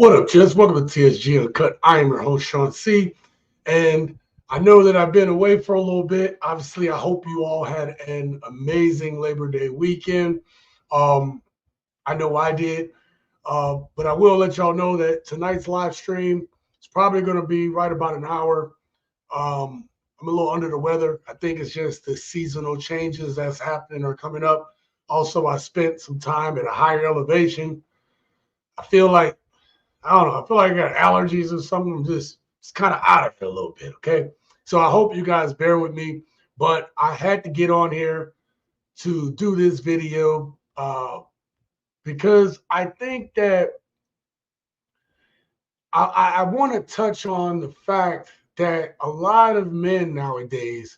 What up, gents? Welcome to TSG Uncut. I am your host, Sean C. And I know that I've been away for a little bit. Obviously, I hope you all had an amazing Labor Day weekend. I know I did. But I will let y'all know that tonight's live stream is probably going to be right about an hour. I'm a little under the weather. I think it's just the seasonal changes that's happening or coming up. Also, I spent some time at a higher elevation. I feel like I don't know. I feel like I got allergies or something. I'm just it's kind of out of it a little bit. Okay. So I hope you guys bear with me, but I had to get on here to do this video because I think that I want to touch on the fact that a lot of men nowadays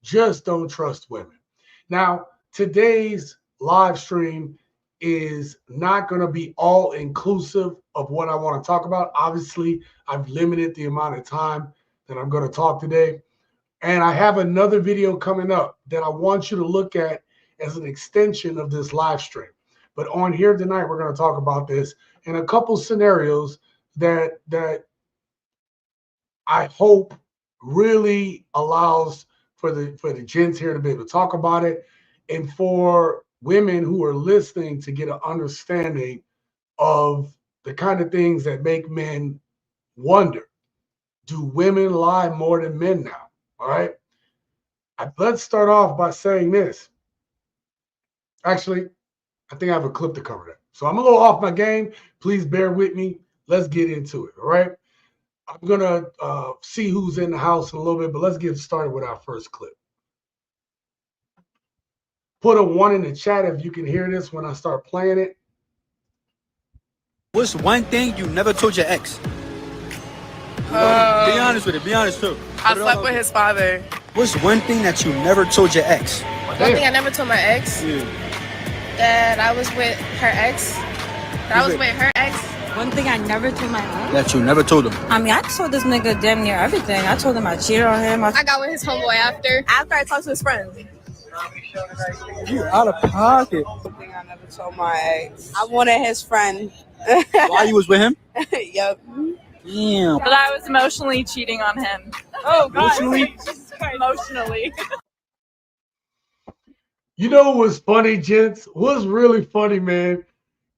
just don't trust women. Now, today's live stream is not going to be all inclusive of what I want to talk about. Obviously, I've limited the amount of time that I'm going to talk today. And I have another video coming up that I want you to look at as an extension of this live stream. But on here tonight, we're going to talk about this in a couple scenarios that I hope really allows for the gents here to be able to talk about it, and for women who are listening to get an understanding of the kind of things that make men wonder. Do women lie more than men now? All right. Let's start off by saying this. Actually, I think I have a clip to cover that. So I'm a little off my game. Please bear with me. Let's get into it. All right. I'm going to see who's in the house in a little bit, but let's get started with our first clip. Put a 1 in the chat if you can hear this when I start playing it. What's one thing you never told your ex? Be honest with it. Be honest too. I slept with his father. What's one thing that you never told your ex? One thing I never told my ex? Yeah. That I was with her ex. That I was with her ex. One thing I never told my ex? That you never told him. I mean, I told this nigga damn near everything. I told him I cheated on him. I got with his homeboy after I talked to his friends. You out of pocket. One thing I never told my ex. I wanted his friend. Why you was with him? Yep. Damn. But I was emotionally cheating on him. Oh, God. Emotionally. You know what's funny, gents? What's really funny, man,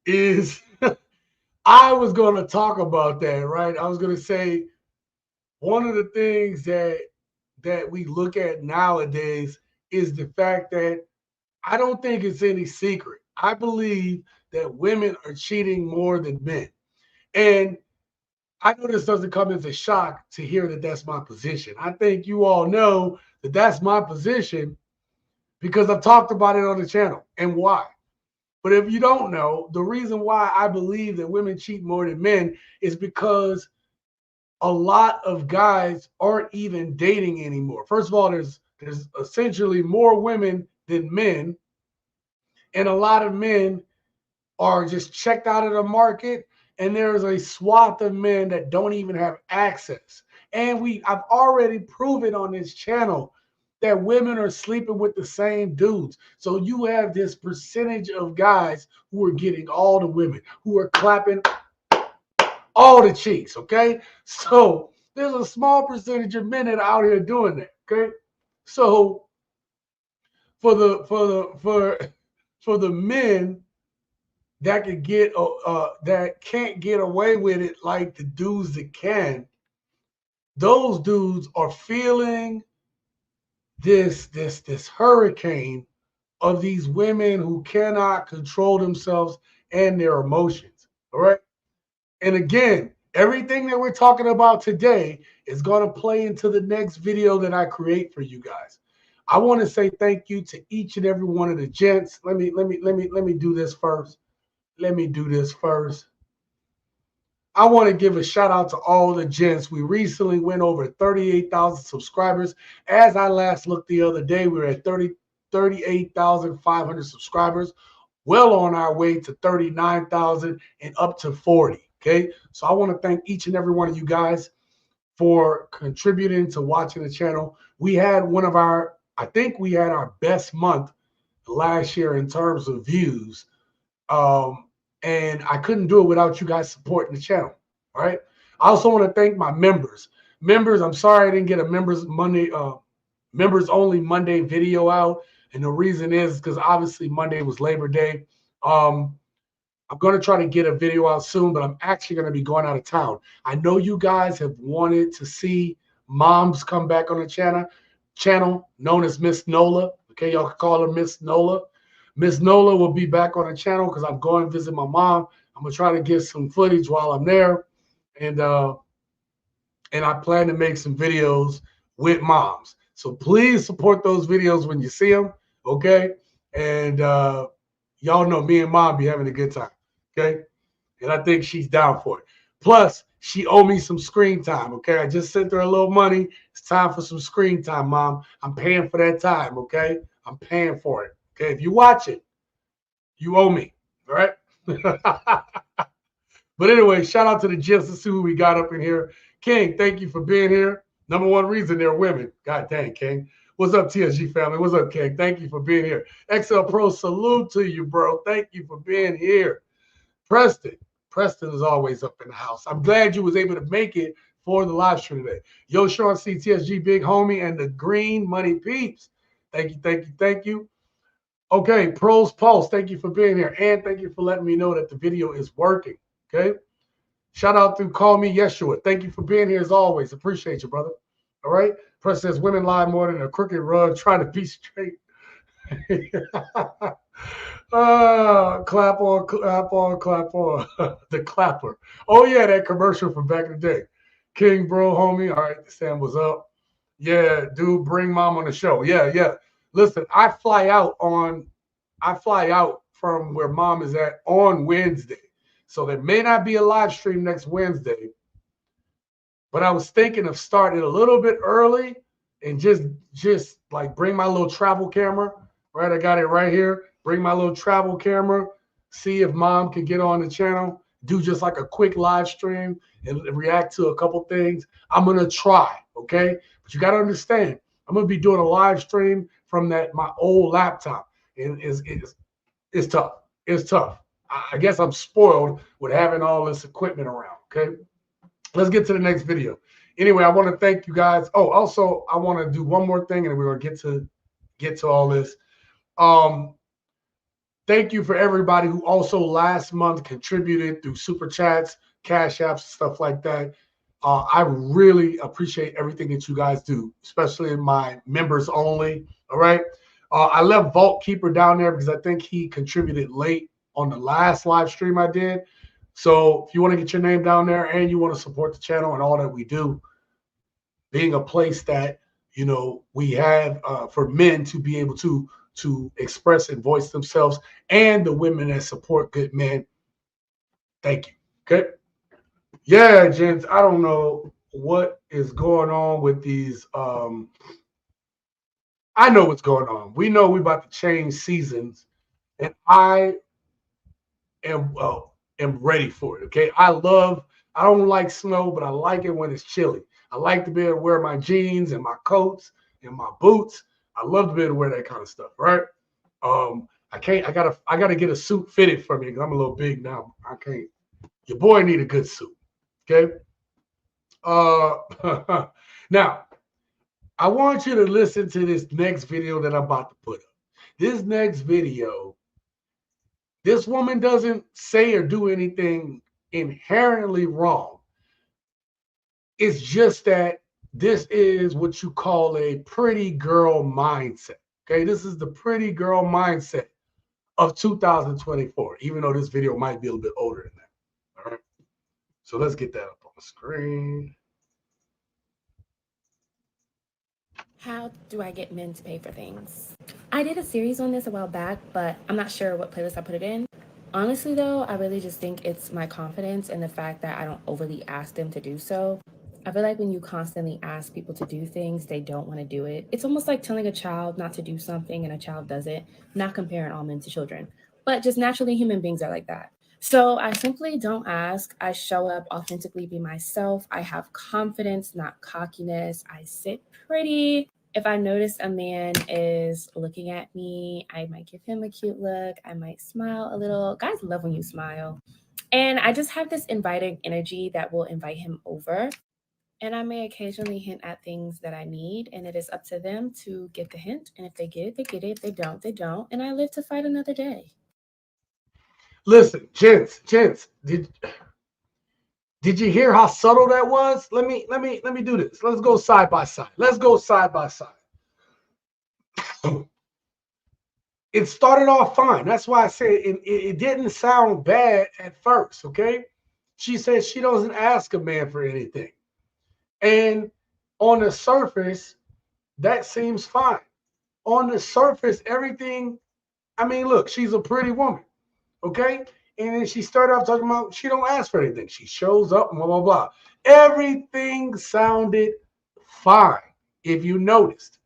is I was going to talk about that, right? I was going to say one of the things that we look at nowadays is the fact that I don't think it's any secret. I believe that women are cheating more than men. And I know this doesn't come as a shock to hear that that's my position. I think you all know that that's my position because I've talked about it on the channel and why. But if you don't know, the reason why I believe that women cheat more than men is because a lot of guys aren't even dating anymore. First of all, there's essentially more women than men, and a lot of men are just checked out of the market, and there's a swath of men that don't even have access. And I've already proven on this channel that women are sleeping with the same dudes. So you have this percentage of guys who are getting all the women, who are clapping all the cheeks, okay? So there's a small percentage of men that are out here doing that, okay? So for the men that could get that can't get away with it like the dudes that can, those dudes are feeling this hurricane of these women who cannot control themselves and their emotions. All right. And again, everything that we're talking about today is going to play into the next video that I create for you guys. I want to say thank you to each and every one of the gents. Let me do this first. Let me do this first. I want to give a shout out to all the gents. We recently went over 38,000 subscribers. As I last looked the other day, we were at 38,500 subscribers, well on our way to 39,000 and up to 40. Okay. So I want to thank each and every one of you guys for contributing to watching the channel. We had I think we had our best month last year in terms of views. And I couldn't do it without you guys supporting the channel. All right. I also want to thank my members. Members, I'm sorry I didn't get a members only Monday video out. And the reason is because obviously Monday was Labor Day. I'm going to try to get a video out soon, but I'm actually going to be going out of town. I know you guys have wanted to see moms come back on the channel known as Miss Nola. Okay, y'all can call her Miss Nola. Miss Nola will be back on the channel because I'm going to visit my mom. I'm going to try to get some footage while I'm there. And I plan to make some videos with moms. So please support those videos when you see them, okay? And y'all know me and mom be having a good time, okay? And I think she's down for it. Plus, she owe me some screen time, okay? I just sent her a little money. It's time for some screen time, mom. I'm paying for that time, okay? I'm paying for it, okay? If you watch it, you owe me, all right? But anyway, shout out to the gents. Let's see who we got up in here. King, thank you for being here. Number one reason they're women. God dang, King. What's up, TSG family? What's up, King? Thank you for being here. XL Pro, salute to you, bro. Thank you for being here. Preston is always up in the house. I'm glad you was able to make it for the live stream today. Yo, Sean C, TSG, Big Homie, and the Green Money Peeps. Thank you, thank you, thank you. Okay, Pros Pulse, thank you for being here. And thank you for letting me know that the video is working. Okay. Shout out to Call Me Yeshua. Thank you for being here as always. Appreciate you, brother. All right. Press says women lie more than a crooked rug trying to be straight. Clap on, clap on, clap on. The clapper. Oh, yeah, that commercial from back in the day. King, bro, homie. All right, Sam was up. Yeah, dude, bring mom on the show. Yeah, yeah. Listen, I fly out from where mom is at on Wednesday. So there may not be a live stream next Wednesday, but I was thinking of starting a little bit early and just like bring my little travel camera, right? I got it right here. Bring my little travel camera, see if mom can get on the channel, do just like a quick live stream and react to a couple things. I'm going to try, okay? But you got to understand, I'm going to be doing a live stream from my old laptop. And it's tough. It's tough. I guess I'm spoiled with having all this equipment around, okay? Let's get to the next video. Anyway, I want to thank you guys. Oh, also, I want to do one more thing, and we're going to get to all this. Thank you for everybody who also last month contributed through Super Chats, Cash Apps, stuff like that. I really appreciate everything that you guys do, especially my members only, all right? I left Vault Keeper down there because I think he contributed late on the last live stream I did. So if you want to get your name down there and you want to support the channel and all that we do, being a place that, you know, we have for men to be able to express and voice themselves, and the women that support good men. Thank you. Okay. Yeah, gents, I don't know what is going on with these. I know what's going on. We know we're about to change seasons, and I am ready for it. Okay. I don't like snow, but I like it when it's chilly. I like to be able to wear my jeans and my coats and my boots. I love to be able to wear that kind of stuff, right? I gotta get a suit fitted for me because I'm a little big now. I can't. Your boy need a good suit. Okay. Now I want you to listen to this next video that I'm about to put up. This next video, this woman doesn't say or do anything inherently wrong. It's just that this is what you call a pretty girl mindset. Okay, this is the pretty girl mindset of 2024, even though this video might be a little bit older than that. All right, so let's get that up on the screen. How do I get men to pay for things? I did a series on this a while back, but I'm not sure what playlist I put it in. Honestly, though, I really just think it's my confidence and the fact that I don't overly ask them to do so. I feel like when you constantly ask people to do things, they don't want to do it. It's almost like telling a child not to do something and a child does it, not comparing all men to children, but just naturally human beings are like that. So I simply don't ask. I show up, authentically be myself. I have confidence, not cockiness. I sit pretty. If I notice a man is looking at me, I might give him a cute look. I might smile a little. Guys love when you smile. And I just have this inviting energy that will invite him over. And I may occasionally hint at things that I need, and it is up to them to get the hint. And if they get it, they get it. If they don't, they don't. And I live to fight another day. Listen, gents, did you hear how subtle that was? Let me do this. Let's go side by side. It started off fine. That's why I said it didn't sound bad at first, okay? She said she doesn't ask a man for anything. And on the surface, that seems fine. On the surface, everything, I mean, look, she's a pretty woman, okay? And then she started off talking about she don't ask for anything. She shows up, blah, blah, blah. Everything sounded fine, if you noticed.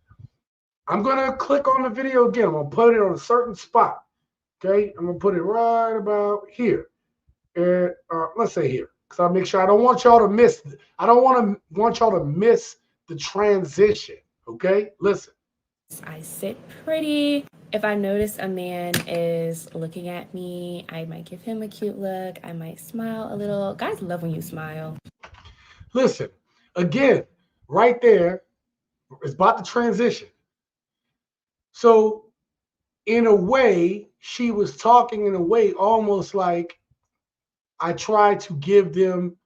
I'm going to click on the video again. I'm going to put it on a certain spot, okay? I'm going to put it right about here. And let's say here, because I'll make sure I don't want y'all to miss. I don't want y'all to miss the transition, okay? Listen. I sit pretty. If I notice a man is looking at me, I might give him a cute look. I might smile a little. Guys love when you smile. Listen, again, right there, it's about the transition. So, in a way, she was talking in a way almost like I try to give them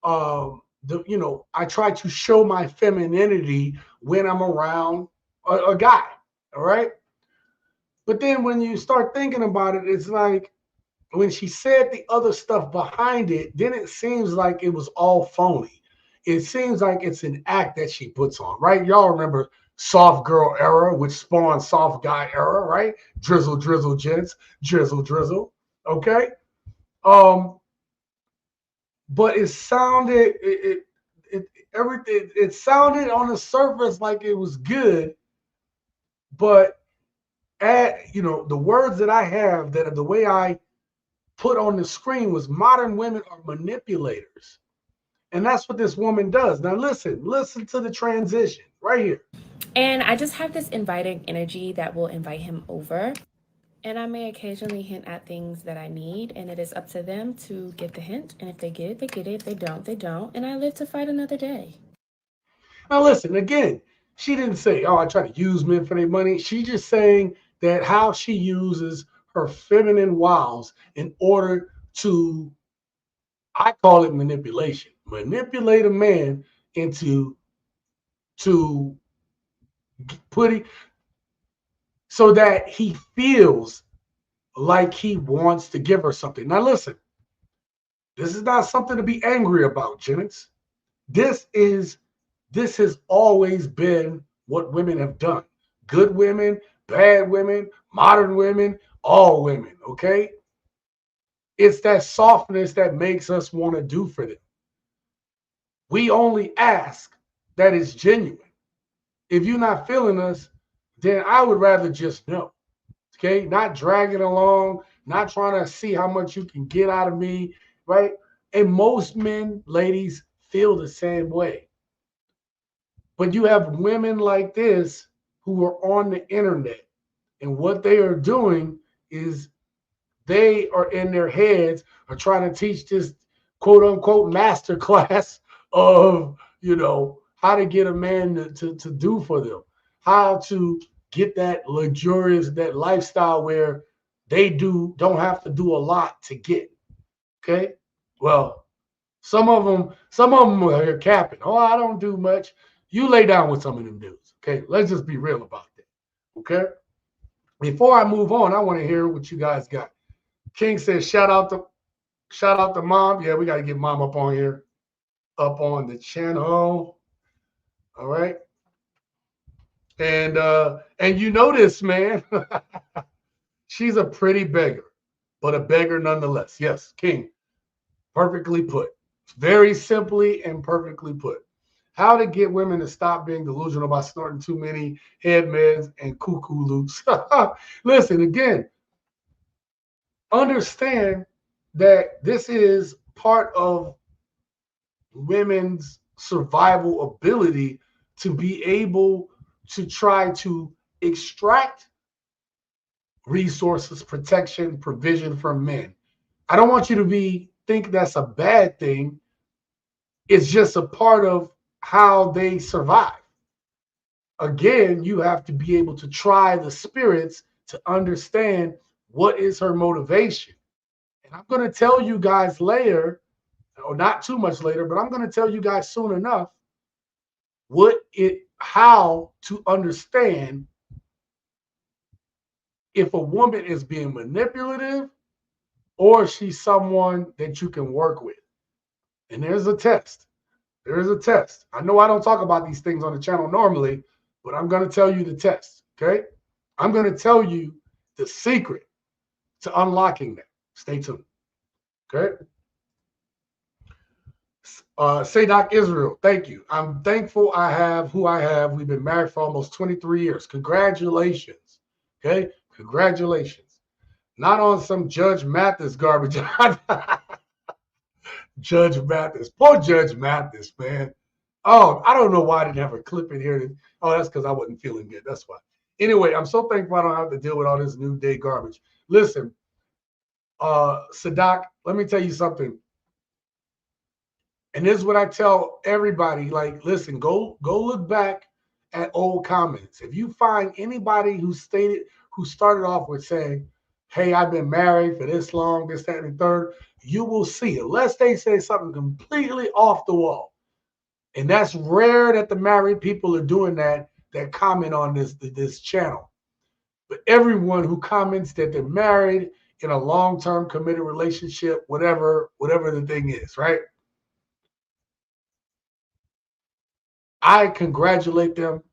I try to show my femininity when I'm around a guy, all right? But then when you start thinking about it, it's like when she said the other stuff behind it, then it seems like it was all phony. It seems like it's an act that she puts on, right? Y'all remember soft girl era, which spawned soft guy era, right? Drizzle, drizzle, gents, drizzle, drizzle. Okay. But it sounded everything. It sounded on the surface like it was good, but the words that I have that the way I put on the screen was modern women are manipulators. And that's what this woman does. Now listen to the transition right here. And I just have this inviting energy that will invite him over. And I may occasionally hint at things that I need, and it is up to them to get the hint. And if they get it, they get it. If they don't, they don't. And I live to fight another day. Now listen, again, she didn't say, oh, I try to use men for their money. She's just saying that how she uses her feminine wiles in order to, I call it manipulation, manipulate a man into putting so that he feels like he wants to give her something. Now listen, this is not something to be angry about, Jennings. This has always been what women have done. Good women, bad women, modern women, all women, okay? It's that softness that makes us want to do for them. We only ask that it's genuine. If you're not feeling us, then I would rather just know, okay? Not dragging along, not trying to see how much you can get out of me, right? And most men, ladies, feel the same way. But you have women like this who are on the internet, and what they are doing is they are in their heads are trying to teach this quote unquote master class of, how to get a man to do for them, how to get that luxurious, that lifestyle where they don't have to do a lot to get. Okay. Well, some of them are capping. Oh, I don't do much. You lay down with some of them dudes. Okay. Let's just be real about that. Okay. Before I move on, I want to hear what you guys got. King says, shout out to mom. Yeah, we got to get mom up on here, up on the channel. All right. And you know this, man. She's a pretty beggar, but a beggar nonetheless. Yes, King. Perfectly put. Very simply and perfectly put. How to get women to stop being delusional by snorting too many head meds and cuckoo loops. Listen, again, understand that this is part of women's survival ability to be able to try to extract resources, protection, provision from men. I don't want you to think that's a bad thing. It's just a part of how they survive. Again, you have to be able to try the spirits to understand what is her motivation. And I'm going to tell you guys later, or not too much later, but I'm going to tell you guys soon enough how to understand if a woman is being manipulative or she's someone that you can work with. And there's a test. There is a test. I know I don't talk about these things on the channel normally, but I'm going to tell you the test, okay? I'm going to tell you the secret to unlocking that. Stay tuned, okay? Sadok Israel, thank you. I'm thankful I have who I have. We've been married for almost 23 years. Congratulations, okay? Congratulations. Not on some Judge Mathis garbage. Judge Mathis. Poor Judge Mathis, man. Oh, I don't know why I didn't have a clip in here. Oh, that's because I wasn't feeling good. That's why. Anyway, I'm so thankful I don't have to deal with all this new day garbage. Listen, Sadak, let me tell you something. And this is what I tell everybody. Like, listen, go look back at old comments. If you find anybody who started off with saying, hey, I've been married for this long, this, that, and the third, you will see, unless they say something completely off the wall. And that's rare that the married people are doing that comment on this channel. But everyone who comments that they're married in a long-term committed relationship, whatever the thing is, right? I congratulate you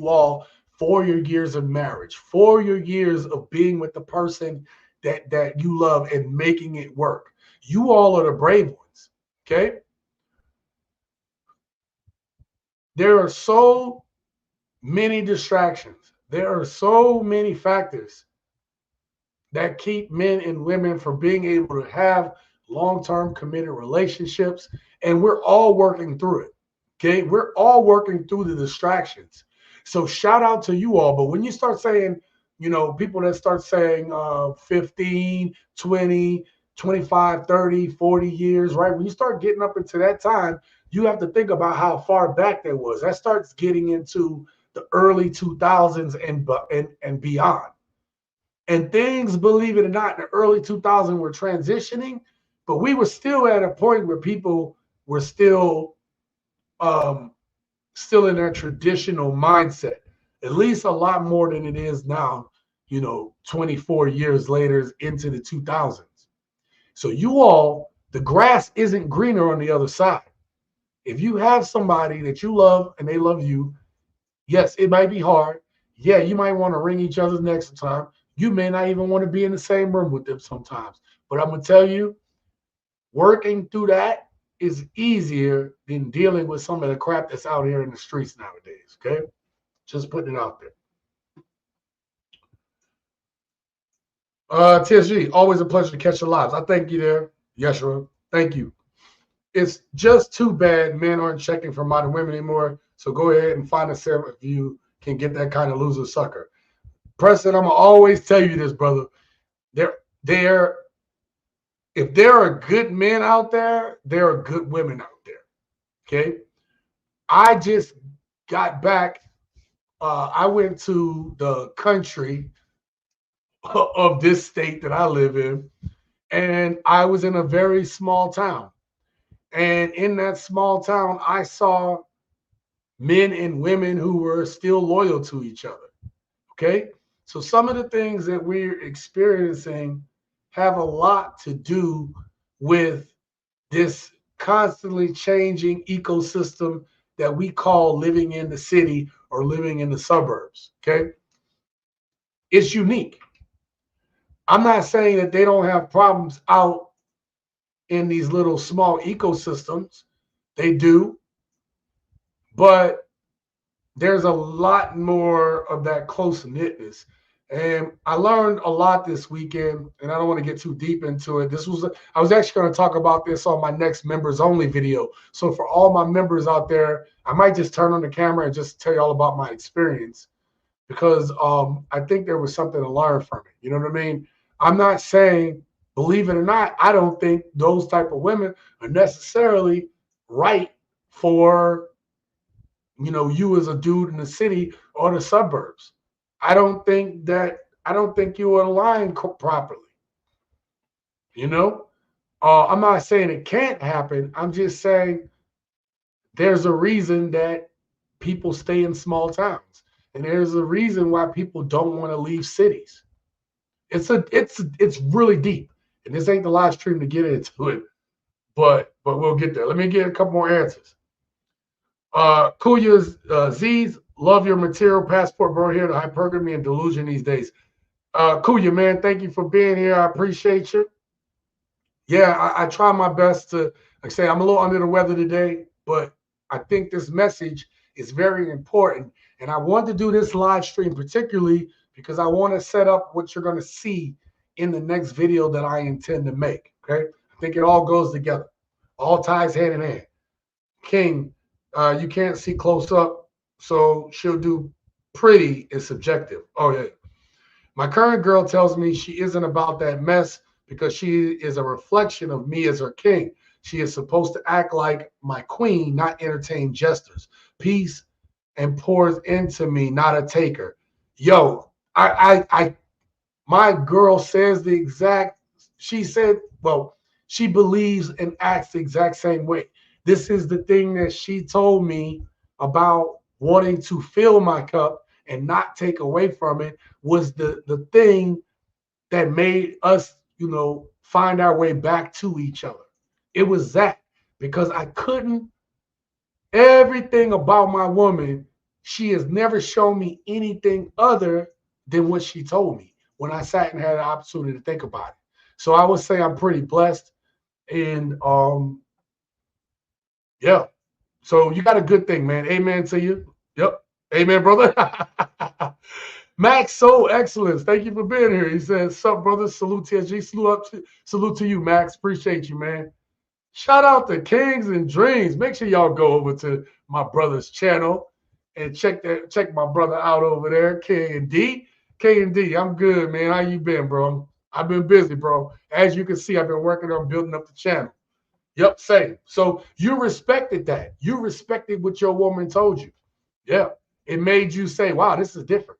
all for your years of marriage, for your years of being with the person that you love and making it work. You all are the brave ones, okay? There are so many distractions. There are so many factors that keep men and women from being able to have long-term committed relationships, and we're all working through it, okay? We're all working through the distractions. So shout out to you all. But when you start saying, people that start saying 15, 20, 25, 30, 40 years, right? When you start getting up into that time, you have to think about how far back that was. That starts getting into the early 2000s and beyond. And things, believe it or not, in the early 2000s were transitioning, but we were still at a point where people were still in their traditional mindset, at least a lot more than it is now, 24 years later into the 2000s. So you all, the grass isn't greener on the other side. If you have somebody that you love and they love you, yes, it might be hard. Yeah, you might want to wring each other's necks sometimes. You may not even want to be in the same room with them sometimes. But I'm going to tell you, working through that is easier than dealing with some of the crap that's out here in the streets nowadays, okay? Just putting it out there. TSG, always a pleasure to catch your lives. I thank you there, Yeshua. Thank you. It's just too bad men aren't checking for modern women anymore. So go ahead and find a serum if you can get that kind of loser sucker. Preston, I'm gonna always tell you this, brother. If there are good men out there, there are good women out there. Okay. I just got back. I went to the country of this state that I live in, and I was in a very small town. And in that small town, I saw men and women who were still loyal to each other. Okay. So some of the things that we're experiencing have a lot to do with this constantly changing ecosystem that we call living in the city or living in the suburbs. Okay. It's unique. I'm not saying that they don't have problems out in these little small ecosystems. They do. But there's a lot more of that close-knitness. And I learned a lot this weekend, and I don't want to get too deep into it. I was actually going to talk about this on my next members only video. So for all my members out there, I might just turn on the camera and just tell you all about my experience, because I think there was something to learn from it. You know what I mean? I'm not saying, believe it or not, I don't think those type of women are necessarily right for, you as a dude in the city or the suburbs. I don't think you are aligned properly. You know, I'm not saying it can't happen. I'm just saying there's a reason that people stay in small towns, and there's a reason why people don't want to leave cities. It's really deep, and this ain't the live stream to get into it, but we'll get there. Let me get a couple more answers. Kuya's Z's, love your material passport, bro. Here, the hypergamy and delusion these days. Kuya, man, thank you for being here. I appreciate you. Yeah, I try my best to, like I say, I'm a little under the weather today, but I think this message is very important. And I want to do this live stream particularly because I want to set up what you're going to see in the next video that I intend to make. Okay. I think it all goes together, all ties hand in hand. King, you can't see close up, so she'll do pretty is subjective. Oh, yeah. My current girl tells me she isn't about that mess because she is a reflection of me as her king. She is supposed to act like my queen, not entertain jesters. Peace and pours into me, not a taker. Yo, my girl says the exact, she said, well, she believes and acts the exact same way. This is the thing that she told me about wanting to fill my cup and not take away from it was the thing that made us, find our way back to each other. It was that because I couldn't, everything about my woman, she has never shown me anything other than what she told me when I sat and had an opportunity to think about it. So I would say I'm pretty blessed. And yeah. So you got a good thing, man. Amen to you. Yep. Amen, brother. Max Soul Excellence. Thank you for being here. He says, sup, brother? Salute TSG. Salute to you, Max. Appreciate you, man. Shout out to Kings and Dreams. Make sure y'all go over to my brother's channel and check my brother out over there, K and D. K and D, I'm good, man. How you been, bro? I've been busy, bro. As you can see, I've been working on building up the channel. Yep, same. So you respected that. You respected what your woman told you. Yeah. It made you say, wow, this is different.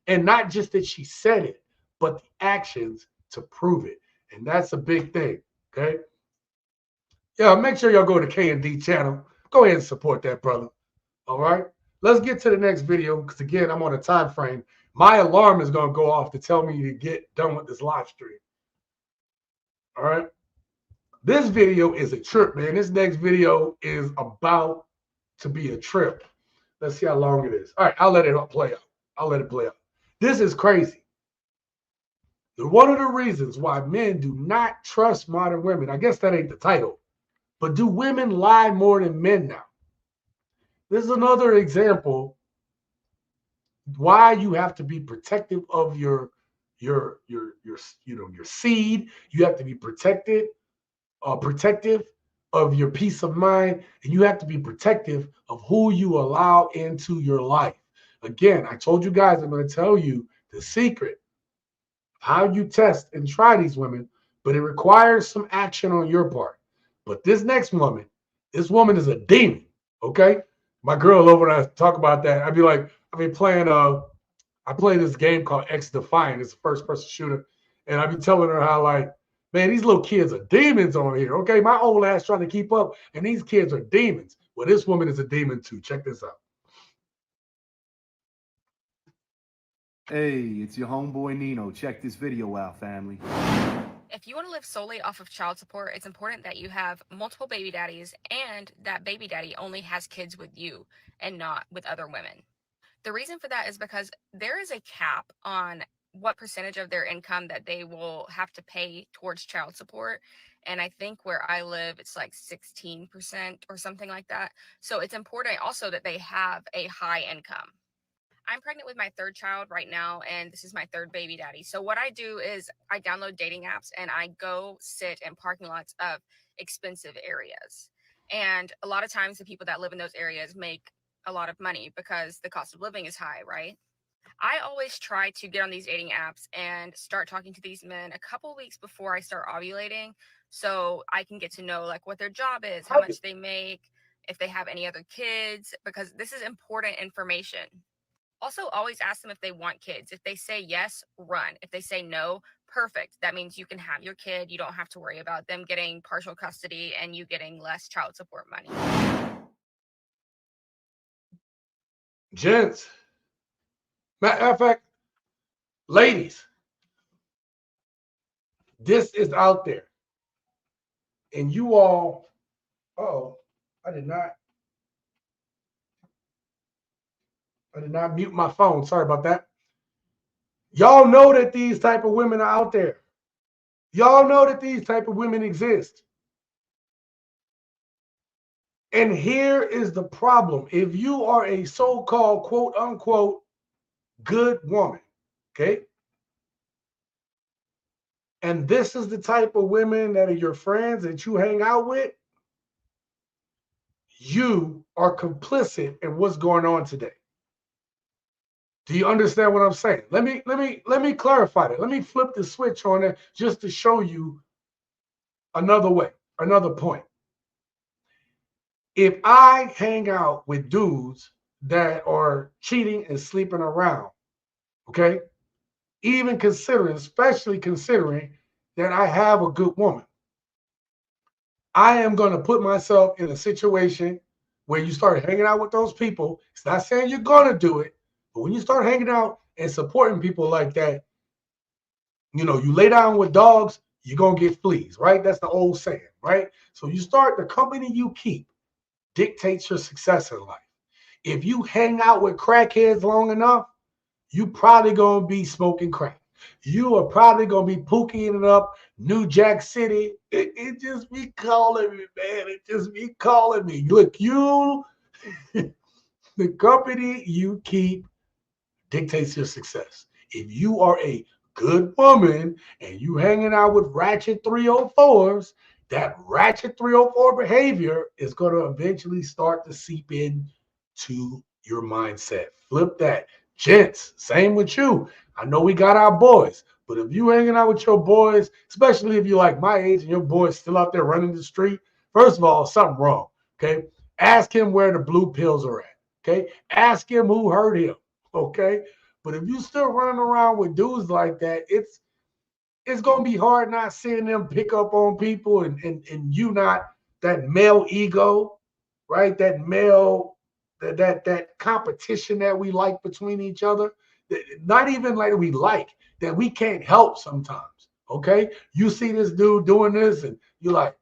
And not just that she said it, but the actions to prove it. And that's a big thing. Okay. Yeah, make sure y'all go to K&D channel. Go ahead and support that, brother. All right. Let's get to the next video because, again, I'm on a time frame. My alarm is going to go off to tell me to get done with this live stream. All right. This video is a trip, man. This next video is about to be a trip. Let's see how long it is. All right, I'll let it play out. This is crazy. One of the reasons why men do not trust modern women, I guess that ain't the title, but do women lie more than men now? This is another example why you have to be protective of your seed. You have to be protective of your peace of mind, and you have to be protective of who you allow into your life. Again, I told you guys, I'm going to tell you the secret, how you test and try these women, but it requires some action on your part. But this next woman, this woman is a demon, okay? My girl over there talk about that. I'd be like, I play this game called X Defiant. It's a first-person shooter, and I'd be telling her how, like, man, these little kids are demons on here, okay? My old ass trying to keep up, and these kids are demons. Well, this woman is a demon too. Check this out. Hey, it's your homeboy Nino. Check this video out, family. If you want to live solely off of child support, it's important that you have multiple baby daddies and that baby daddy only has kids with you and not with other women. The reason for that is because there is a cap on what percentage of their income that they will have to pay towards child support. And I think where I live, it's like 16% or something like that. So it's important also that they have a high income. I'm pregnant with my third child right now, and this is my third baby daddy. So what I do is I download dating apps and I go sit in parking lots of expensive areas. And a lot of times the people that live in those areas make a lot of money because the cost of living is high, right? I always try to get on these dating apps and start talking to these men a couple weeks before I start ovulating, so I can get to know like what their job is, how much they make, if they have any other kids, because this is important information. Also, always ask them if they want kids. If they say yes, run. If they say no, perfect. That means you can have your kid. You don't have to worry about them getting partial custody and you getting less child support money. Gents, matter of fact, ladies, this is out there. And you all, I did not mute my phone. Sorry about that. Y'all know that these type of women are out there. Y'all know that these type of women exist. And here is the problem. If you are a so-called quote unquote good woman, okay? And this is the type of women that are your friends that you hang out with, you are complicit in what's going on today. Do you understand what I'm saying? Let me clarify that. Let me flip the switch on it just to show you another way, another point. If I hang out with dudes that are cheating and sleeping around, okay, even considering, especially considering that I have a good woman, I am going to put myself in a situation where you start hanging out with those people. It's not saying you're going to do it, but when you start hanging out and supporting people like that, you know, you lay down with dogs, you're going to get fleas, right? That's the old saying, right? So you start, the company you keep dictates your success in life. If you hang out with crackheads long enough, you probably going to be smoking crack. You are probably going to be pookieing it up New Jack City. It just be calling me, man. It just be calling me. Look, you, the company you keep dictates your success. If you are a good woman and you hanging out with ratchet 304s, that ratchet 304 behavior is going to eventually start to seep in to your mindset. Flip that. Gents, same with you. I know we got our boys, but if you hanging out with your boys, especially if you're like my age and your boy's still out there running the street, first of all, something wrong, okay? Ask him where the blue pills are at, okay? Ask him who hurt him, okay? But if you still running around with dudes like that, it's gonna be hard not seeing them pick up on people and you not, that male ego, right? That male, that competition that we like between each other, not even like we like, that we can't help sometimes. Okay. You see this dude doing this and you're like,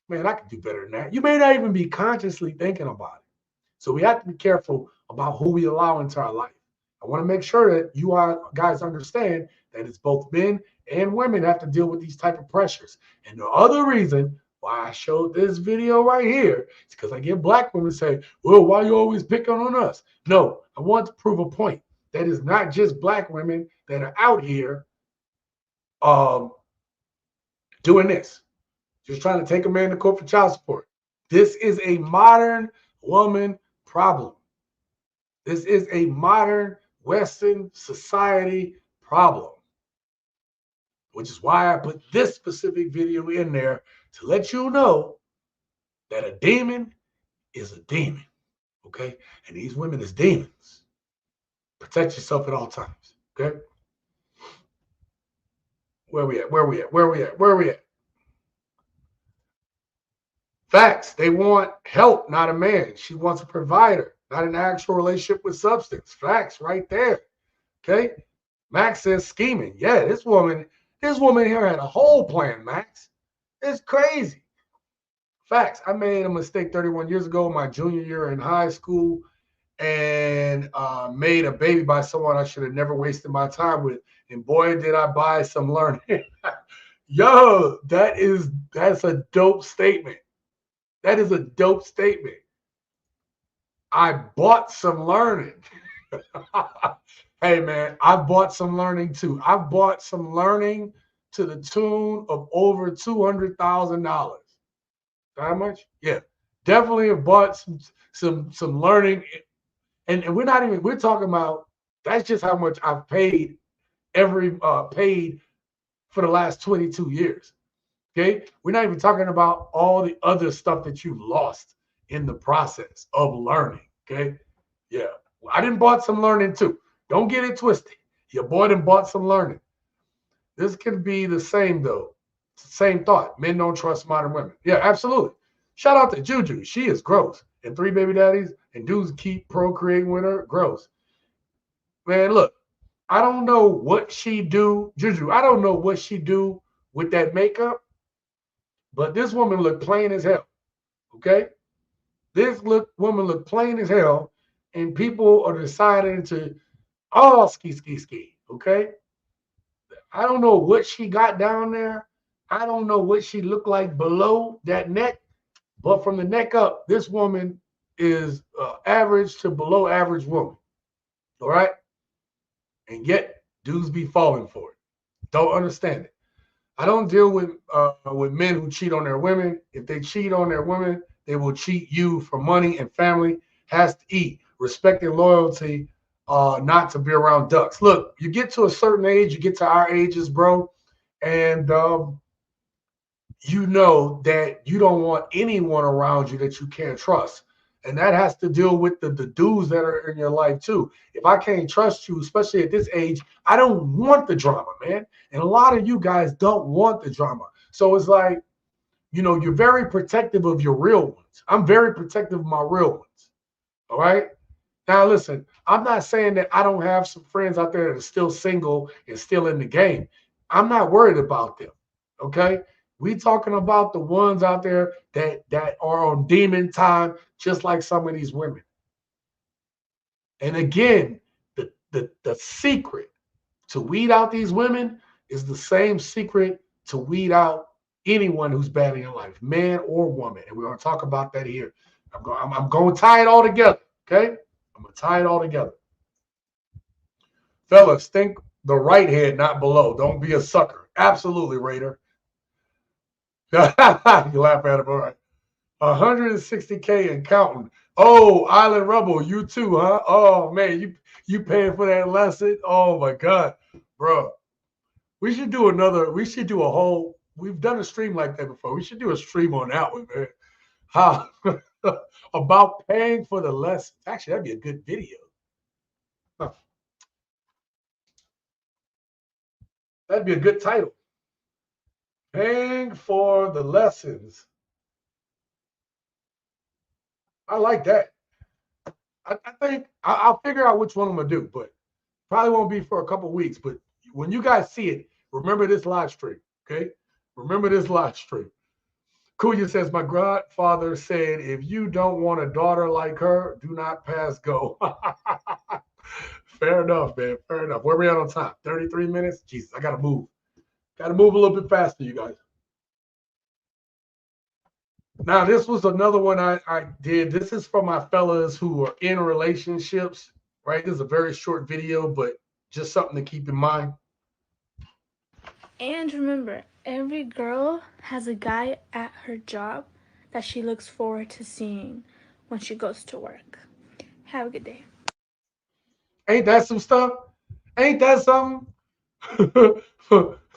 man, I could do better than that. You may not even be consciously thinking about it. So we have to be careful about who we allow into our life. I want to make sure that you guys understand that it's both men and women have to deal with these type of pressures. And the other reason why I showed this video right here is because I get black women say, well, why are you always picking on us? No, I want to prove a point. That is not just black women that are out here doing this, just trying to take a man to court for child support. This is a modern woman problem. This is a modern Western society problem, which is why I put this specific video in there to let you know that a demon is a demon, okay? And these women is demons. Protect yourself at all times, okay? Where we at? Facts. They want help, not a man. She wants a provider, not an actual relationship with substance. Facts right there. Okay. Max says scheming. Yeah, this woman here had a whole plan, Max. It's crazy. Facts. I made a mistake 31 years ago, my junior year in high school, and made a baby by someone I should have never wasted my time with. And boy, did I buy some learning. Yo, that's a dope statement. That is a dope statement. I bought some learning. Hey, man, I bought some learning too. I bought some learning to the tune of over $200,000. How much? Yeah, definitely have bought some learning. And we're talking about That's just how much I've paid paid for the last 22 years. Okay. We're not even talking about all the other stuff that you've lost in the process of learning. Okay. Yeah. I didn't bought some learning too. Don't get it twisted. Your boy done bought some learning. This could be the same though. Same thought. Men don't trust modern women. Yeah, absolutely. Shout out to Juju. She is gross. And 3 baby daddies and dudes keep procreating with her. Gross. Man, look, I don't know what she do. Juju, I don't know what she do with that makeup, but this woman look plain as hell. Okay? Woman look plain as hell, and people are deciding to ski. Okay? I don't know what she got down there. I don't know what she looked like below that neck, but from the neck up, this woman is average to below average woman. All right? And yet, dudes be falling for it. Don't understand it. I don't deal with men who cheat on their women. If they cheat on their women, they will cheat you for money, and family has to eat. Respect and loyalty, not to be around ducks. Look, you get to a certain age, you get to our ages, bro, and you know that you don't want anyone around you that you can't trust. And that has to deal with the dudes that are in your life too. If I can't trust you, especially at this age, I don't want the drama, man. And a lot of you guys don't want the drama. So it's like, you're very protective of your real ones. I'm very protective of my real ones. All right. Now, listen, I'm not saying that I don't have some friends out there that are still single and still in the game. I'm not worried about them. Okay. We talking about the ones out there that are on demon time, just like some of these women. And again, the secret to weed out these women is the same secret to weed out anyone who's bad in your life, man or woman. And we're going to talk about that here. I'm going to tie it all together, okay? I'm going to tie it all together. Fellas, think the right head, not below. Don't be a sucker. Absolutely, Raider. You laugh at it, all right. 160K and counting. Oh, Island Rebel, you too, huh? Oh man, you paying for that lesson? Oh my God, bro. We should do a whole. We've done a stream like that before. We should do a stream on that one, man. How about paying for the lessons? Actually, that'd be a good video. Huh. That'd be a good title. Paying for the lessons. I like that. I think I'll figure out which one I'm going to do, but probably won't be for a couple of weeks. But when you guys see it, remember this live stream, okay? Remember this live stream. Kuya says, my godfather said, if you don't want a daughter like her, do not pass go. Fair enough, man. Fair enough. Where are we at on time? 33 minutes? Jesus, I got to move. Got to move a little bit faster, you guys. Now, this was another one I did. This is for my fellas who are in relationships, right? This is a very short video, but just something to keep in mind. And remember, every girl has a guy at her job that she looks forward to seeing when she goes to work. Have a good day. Ain't that some stuff? Ain't that something?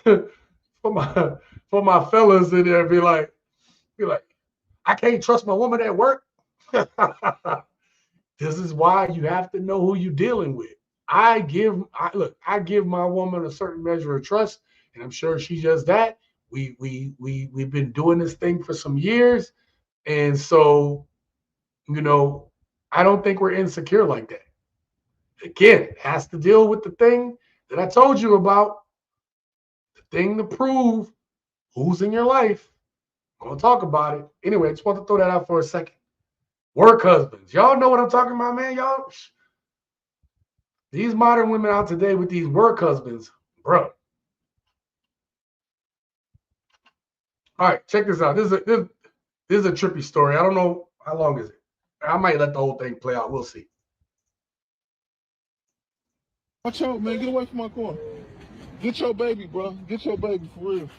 for my fellas in there, be like, I can't trust my woman at work. This is why you have to know who you're dealing with. I give my woman a certain measure of trust, and I'm sure she does that. We've been doing this thing for some years, and so I don't think we're insecure like that. Again, it has to deal with the thing that I told you about, the thing to prove who's in your life. I'm going to talk about it. Anyway, I just want to throw that out for a second. Work husbands. Y'all know what I'm talking about, man. Y'all, these modern women out today with these work husbands, bro. All right, check this out. This is a trippy story. I don't know how long is it. I might let the whole thing play out. We'll see. Watch out, man. Get away from my car. Get your baby, bro. Get your baby, for real.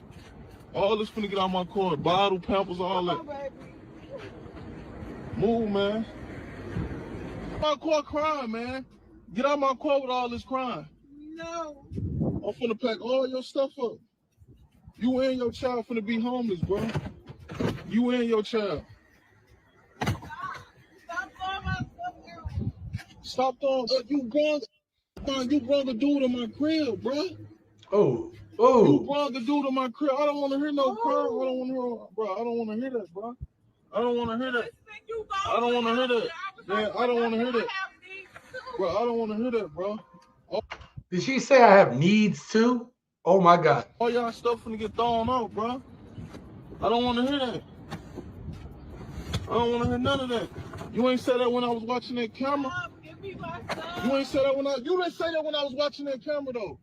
All this finna get out my car. Bottle, pampers, all that. Move, man. My car crying, man. Get out my car with all this crime. No. I'm finna pack all your stuff up. You and your child finna be homeless, bro. You and your child. Stop throwing. You brought the dude in my crib, bro. Oh. You brought the dude in my crib. I don't want to hear no crying. I don't want to hear, bro. I don't want to hear that, bro. I don't want to hear that. I don't want to hear that. Man, I don't want to hear that. Bro, I don't want to hear that, bro. Did she say I have needs too? Oh my God. All y'all stuff finna get thrown out, bro. I don't want to hear that. I don't want to hear none of that. You ain't said that when I was watching that camera. You ain't said that when you didn't say that when I was watching that camera though.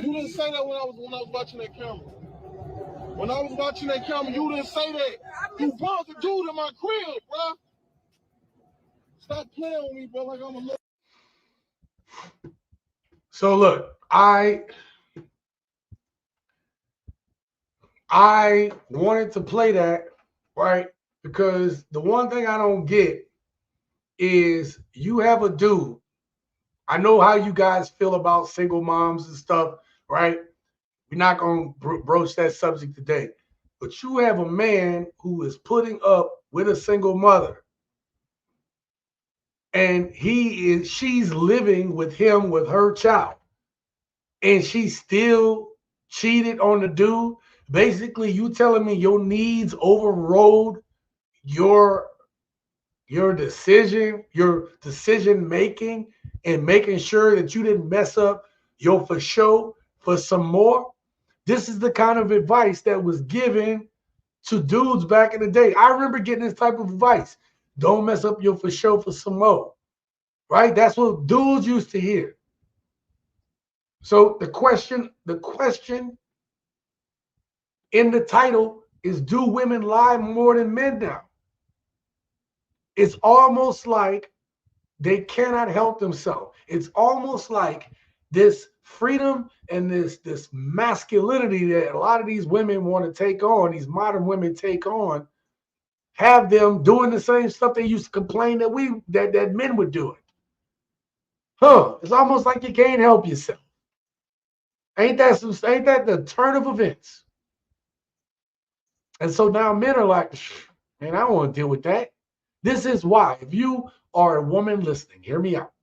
You didn't say that when I was watching that camera. When I was watching that camera, you didn't say that. You brought the dude in my crib, bro. Stop playing with me, bro. Like I'm a little. So look, I wanted to play that, right? Because the one thing I don't get is you have a dude. I know how you guys feel about single moms and stuff, right? We're not going to broach that subject today. But you have a man who is putting up with a single mother. And she's living with him, with her child. And she still cheated on the dude. Basically, you telling me your needs overrode your decision making and making sure that you didn't mess up your for show for some more. This is the kind of advice that was given to dudes back in the day. I remember getting this type of advice. Don't mess up your for show for some more. Right? That's what dudes used to hear. So the question in the title is, do women lie more than men now? It's almost like they cannot help themselves. It's almost like this freedom and this masculinity that a lot of these women want to take on, these modern women take on, have them doing the same stuff they used to complain that men were doing. It's almost like you can't help yourself. Ain't that the turn of events? And so now men are like, man, I don't want to deal with that. This is why, if you are a woman listening, hear me out.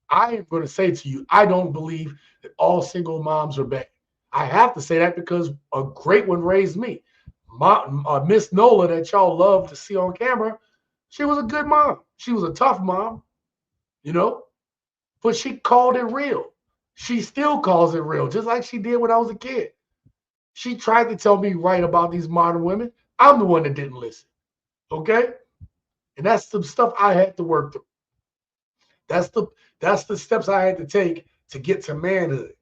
I am going to say to you, I don't believe that all single moms are bad. I have to say that because a great one raised me. Miss Nola that y'all love to see on camera, she was a good mom. She was a tough mom, but she called it real. She still calls it real, just like she did when I was a kid. She tried to tell me right about these modern women. I'm the one that didn't listen. Okay? And that's some stuff I had to work through. That's the steps I had to take to get to manhood.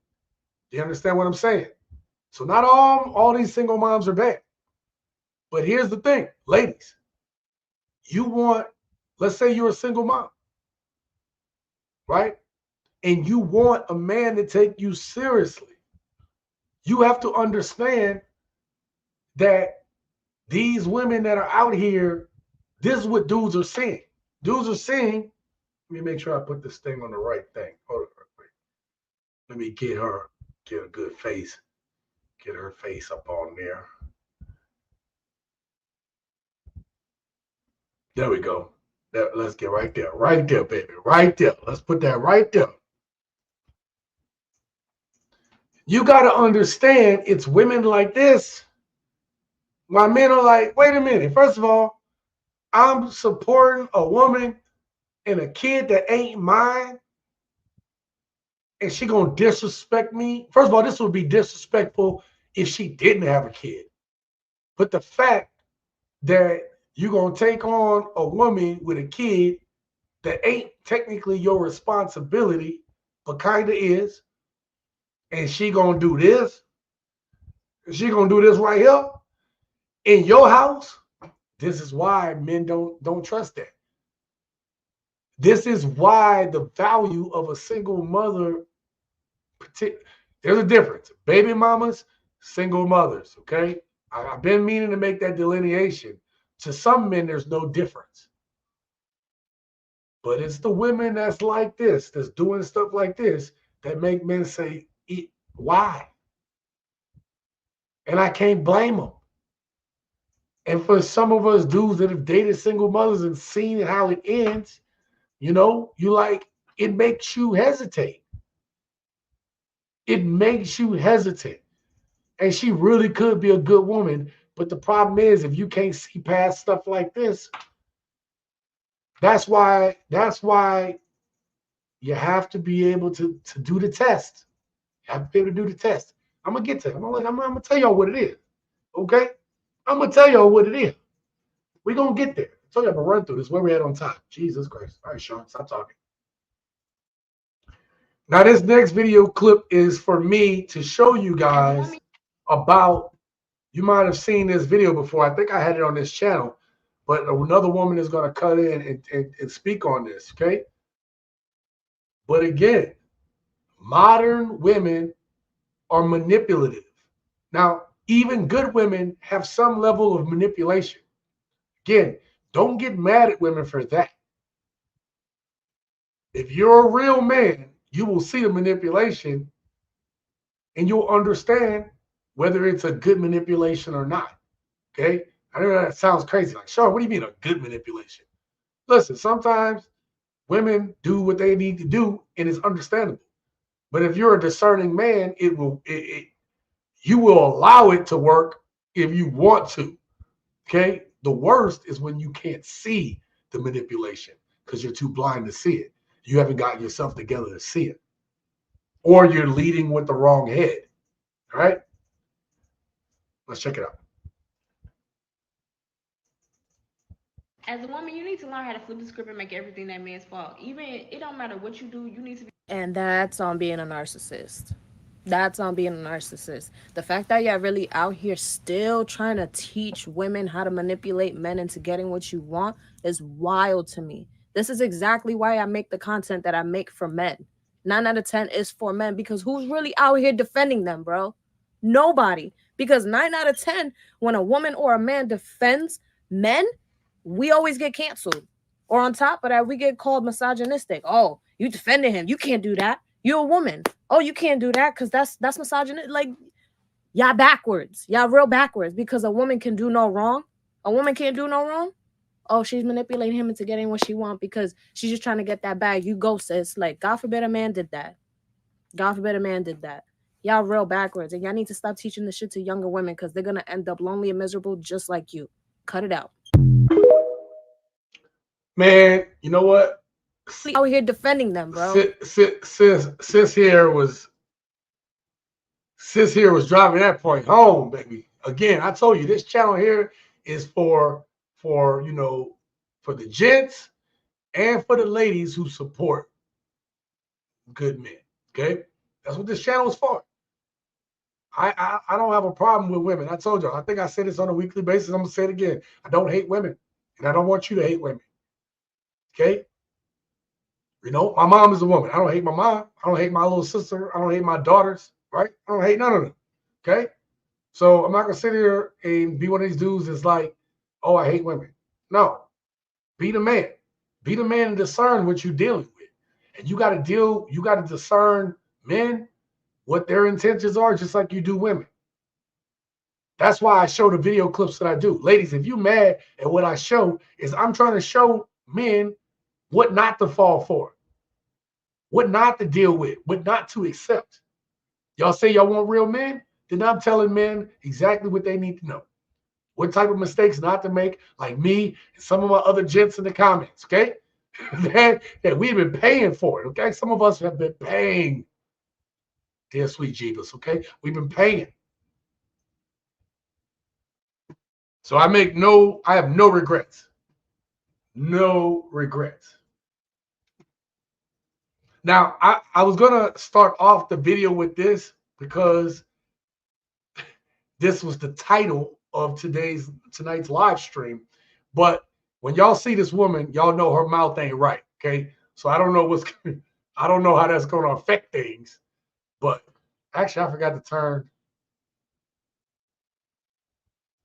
Do you understand what I'm saying? So not all these single moms are bad. But here's the thing, ladies. Let's say you're a single mom, right? And you want a man to take you seriously. You have to understand that these women that are out here, this is what dudes are saying. Dudes are saying, let me make sure I put this thing on the right thing. Hold on real quick. Let me get a good face. Get her face up on there. There we go. Let's get right there. Right there, baby. Right there. Let's put that right there. You got to understand it's women like this. My men are like, wait a minute. First of all, I'm supporting a woman and a kid that ain't mine. And she going to disrespect me. First of all, this would be disrespectful if she didn't have a kid. But the fact that you're going to take on a woman with a kid that ain't technically your responsibility, but kind of is, and she going to do this, she going to do this right here in your house, this is why men don't trust that. This is why the value of a single mother, there's a difference. Baby mamas, single mothers, okay? I've been meaning to make that delineation. To some men, there's no difference. But it's the women that's like this, that's doing stuff like this, that make men say, why? And I can't blame them. And for some of us dudes that have dated single mothers and seen how it ends, you know, it makes you hesitate. It makes you hesitate. And she really could be a good woman. But the problem is, if you can't see past stuff like this, that's why you have to be able to do the test. You have to be able to do the test. I'm gonna get to it. I'm gonna tell y'all what it is. Okay? I'm gonna tell y'all what it is. We're gonna get there. I told you I'm gonna run through this. Where we at on time? Jesus Christ. All right, Sean, stop talking. Now, this next video clip is for me to show you guys about, you might have seen this video before. I think I had it on this channel, but another woman is going to cut in and speak on this, okay? But again, modern women are manipulative. Now, even good women have some level of manipulation. Again, don't get mad at women for that. If you're a real man, you will see the manipulation and you'll understand whether it's a good manipulation or not. Okay? I know that sounds crazy. Like, Sean, what do you mean a good manipulation? Listen, sometimes women do what they need to do and it's understandable. But if you're a discerning man, you will allow it to work if you want to. Okay? The worst is when you can't see the manipulation because you're too blind to see it. You haven't gotten yourself together to see it. Or you're leading with the wrong head. All right? Let's check it out. As a woman, you need to learn how to flip the script and make everything that man's fault. Even it don't matter what you do, you need to be. And that's on being a narcissist. That's on being a narcissist. The fact that you're really out here still trying to teach women how to manipulate men into getting what you want is wild to me. This is exactly why I make the content that I make for men. 9 out of 10 is for men, because who's really out here defending them, bro? Nobody. Because 9 out of 10, when a woman or a man defends men, we always get canceled. Or on top of that, we get called misogynistic. Oh, you defended him. You can't do that. You're a woman. Oh, you can't do that because that's misogynistic. Like, y'all backwards. Y'all real backwards, because a woman can do no wrong. A woman can't do no wrong. Oh, she's manipulating him into getting what she wants because she's just trying to get that bag. You go, sis. Like, God forbid a man did that. God forbid a man did that. Y'all real backwards. And y'all need to stop teaching this shit to younger women because they're going to end up lonely and miserable just like you. Cut it out. Man, you know what? Out here defending them, bro. Sis here was driving that point home, baby. Again, I told you this channel here is for the gents and for the ladies who support good men. Okay, that's what this channel is for. I don't have a problem with women. I told y'all. I think I say this on a weekly basis. I'm gonna say it again. I don't hate women, and I don't want you to hate women. Okay. You know, my mom is a woman. I don't hate my mom. I don't hate my little sister. I don't hate my daughters. Right? I don't hate none of them. Okay. So I'm not gonna sit here and be one of these dudes that's like, oh, I hate women. No. Be the man. Be the man and discern what you're dealing with. And you gotta discern men, what their intentions are, just like you do women. That's why I show the video clips that I do. Ladies, if you're mad at what I show, is I'm trying to show men what not to fall for, what not to deal with, what not to accept. Y'all say y'all want real men? Then I'm telling men exactly what they need to know. What type of mistakes not to make, like me and some of my other gents in the comments, okay? that we've been paying for it, okay? Some of us have been paying. Dear sweet Jeebus, okay? We've been paying. So I have no regrets. No regrets. Now, I was going to start off the video with this because this was the title of tonight's live stream. But when y'all see this woman, y'all know her mouth ain't right, okay? So I don't know how that's going to affect things. But actually, I forgot to turn.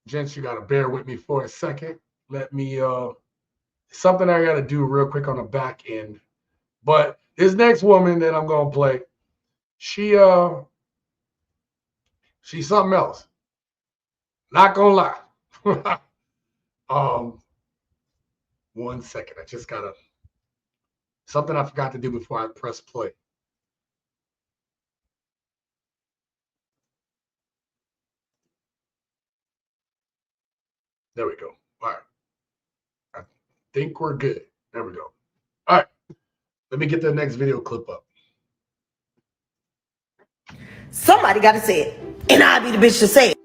Gents, you got to bear with me for a second. Let me Something I got to do real quick on the back end. But this next woman that I'm gonna play, she's something else. Not gonna lie. 1 second. I just gotta something I forgot to do before I press play. There we go. All right. I think we're good. There we go. All right. Let me get the next video clip up. Somebody got to say it, and I'll be the bitch to say it.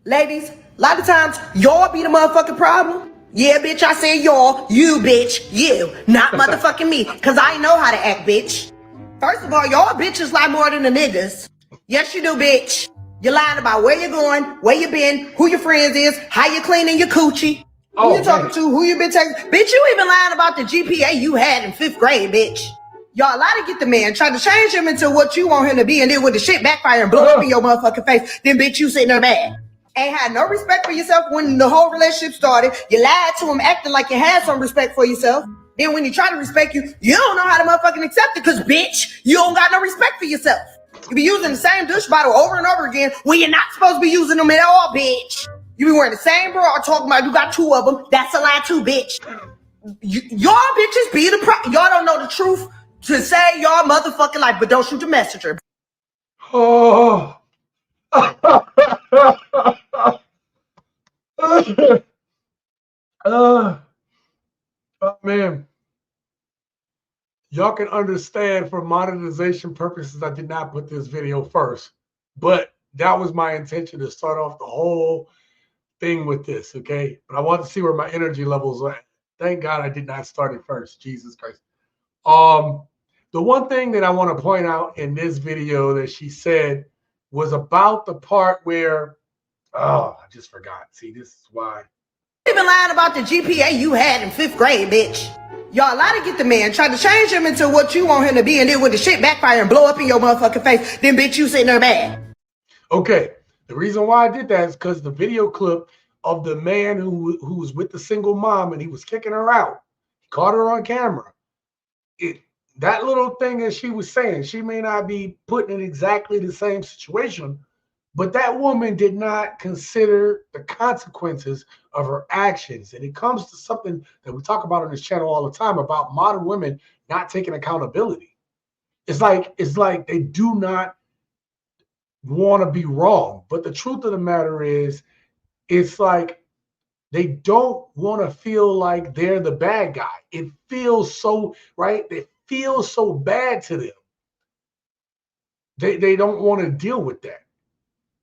Ladies, a lot of times, y'all be the motherfucking problem. Yeah, bitch, I say y'all, you, bitch, you, not motherfucking me, because I know how to act, bitch. First of all, y'all bitches lie more than the niggas. Yes, you do, bitch. You're lying about where you're going, where you been, who your friends is, how you cleaning your coochie, who you talking to, who you been texting. Bitch, you even lying about the GPA you had in 5th grade, bitch. Y'all lie to get the man, try to change him into what you want him to be, and then when the shit backfire and blow up in your motherfucking face, then bitch, you sitting there mad. Ain't had no respect for yourself when the whole relationship started. You lied to him, acting like you had some respect for yourself. Then when he try to respect you, you don't know how to motherfucking accept it, because bitch, you don't got no respect for yourself. You be using the same douche bottle over and over again when you're not supposed to be using them at all, bitch. You be wearing the same bra, talking about you got 2 of them. That's a lie too, bitch. Y'all bitches be the y'all don't know the truth to say y'all motherfucking life, but don't shoot the messenger. Oh. Oh man. Y'all can understand for monetization purposes, I did not put this video first, but that was my intention to start off the whole thing with this, okay? But I want to see where my energy levels are at. Thank God I did not start it first. Jesus Christ. The one thing that I want to point out in this video that she said was about the part where, I just forgot. See, this is why. Even lying about the GPA you had in 5th grade, bitch. Y'all lie to get the man, try to change him into what you want him to be, and then when the shit backfire and blow up in your motherfucking face, then bitch, you sitting there mad. Okay, the reason why I did that is because the video clip of the man who was with the single mom and he was kicking her out, he caught her on camera. That little thing that she was saying, she may not be putting in exactly the same situation, but that woman did not consider the consequences of her actions. And it comes to something that we talk about on this channel all the time about modern women not taking accountability. It's like they do not want to be wrong. But the truth of the matter is, it's like they don't want to feel like they're the bad guy. It feels so, right? It feels so bad to them. They don't want to deal with that.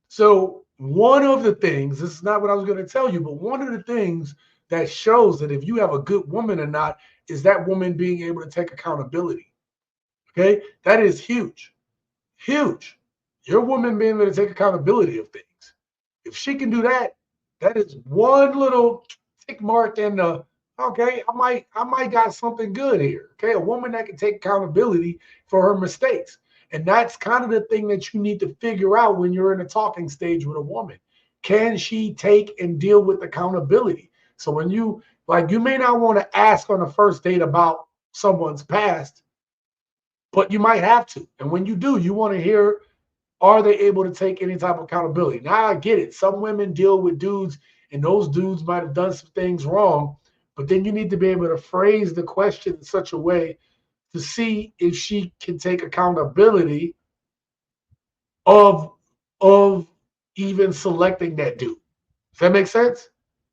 So one of the things, this is not what I was going to tell you, but one of the things that shows that if you have a good woman or not is that woman being able to take accountability. Okay? That is huge. Huge. Your woman being able to take accountability of things. If she can do that, that is one little tick mark in the, okay, I might got something good here. Okay, a woman that can take accountability for her mistakes. And that's kind of the thing that you need to figure out when you're in a talking stage with a woman. Can she take and deal with accountability? So when you may not want to ask on a first date about someone's past, but you might have to. And when you do, you want to hear, are they able to take any type of accountability? Now I get it. Some women deal with dudes and those dudes might have done some things wrong, but then you need to be able to phrase the question in such a way to see if she can take accountability of even selecting that dude. Does that make sense?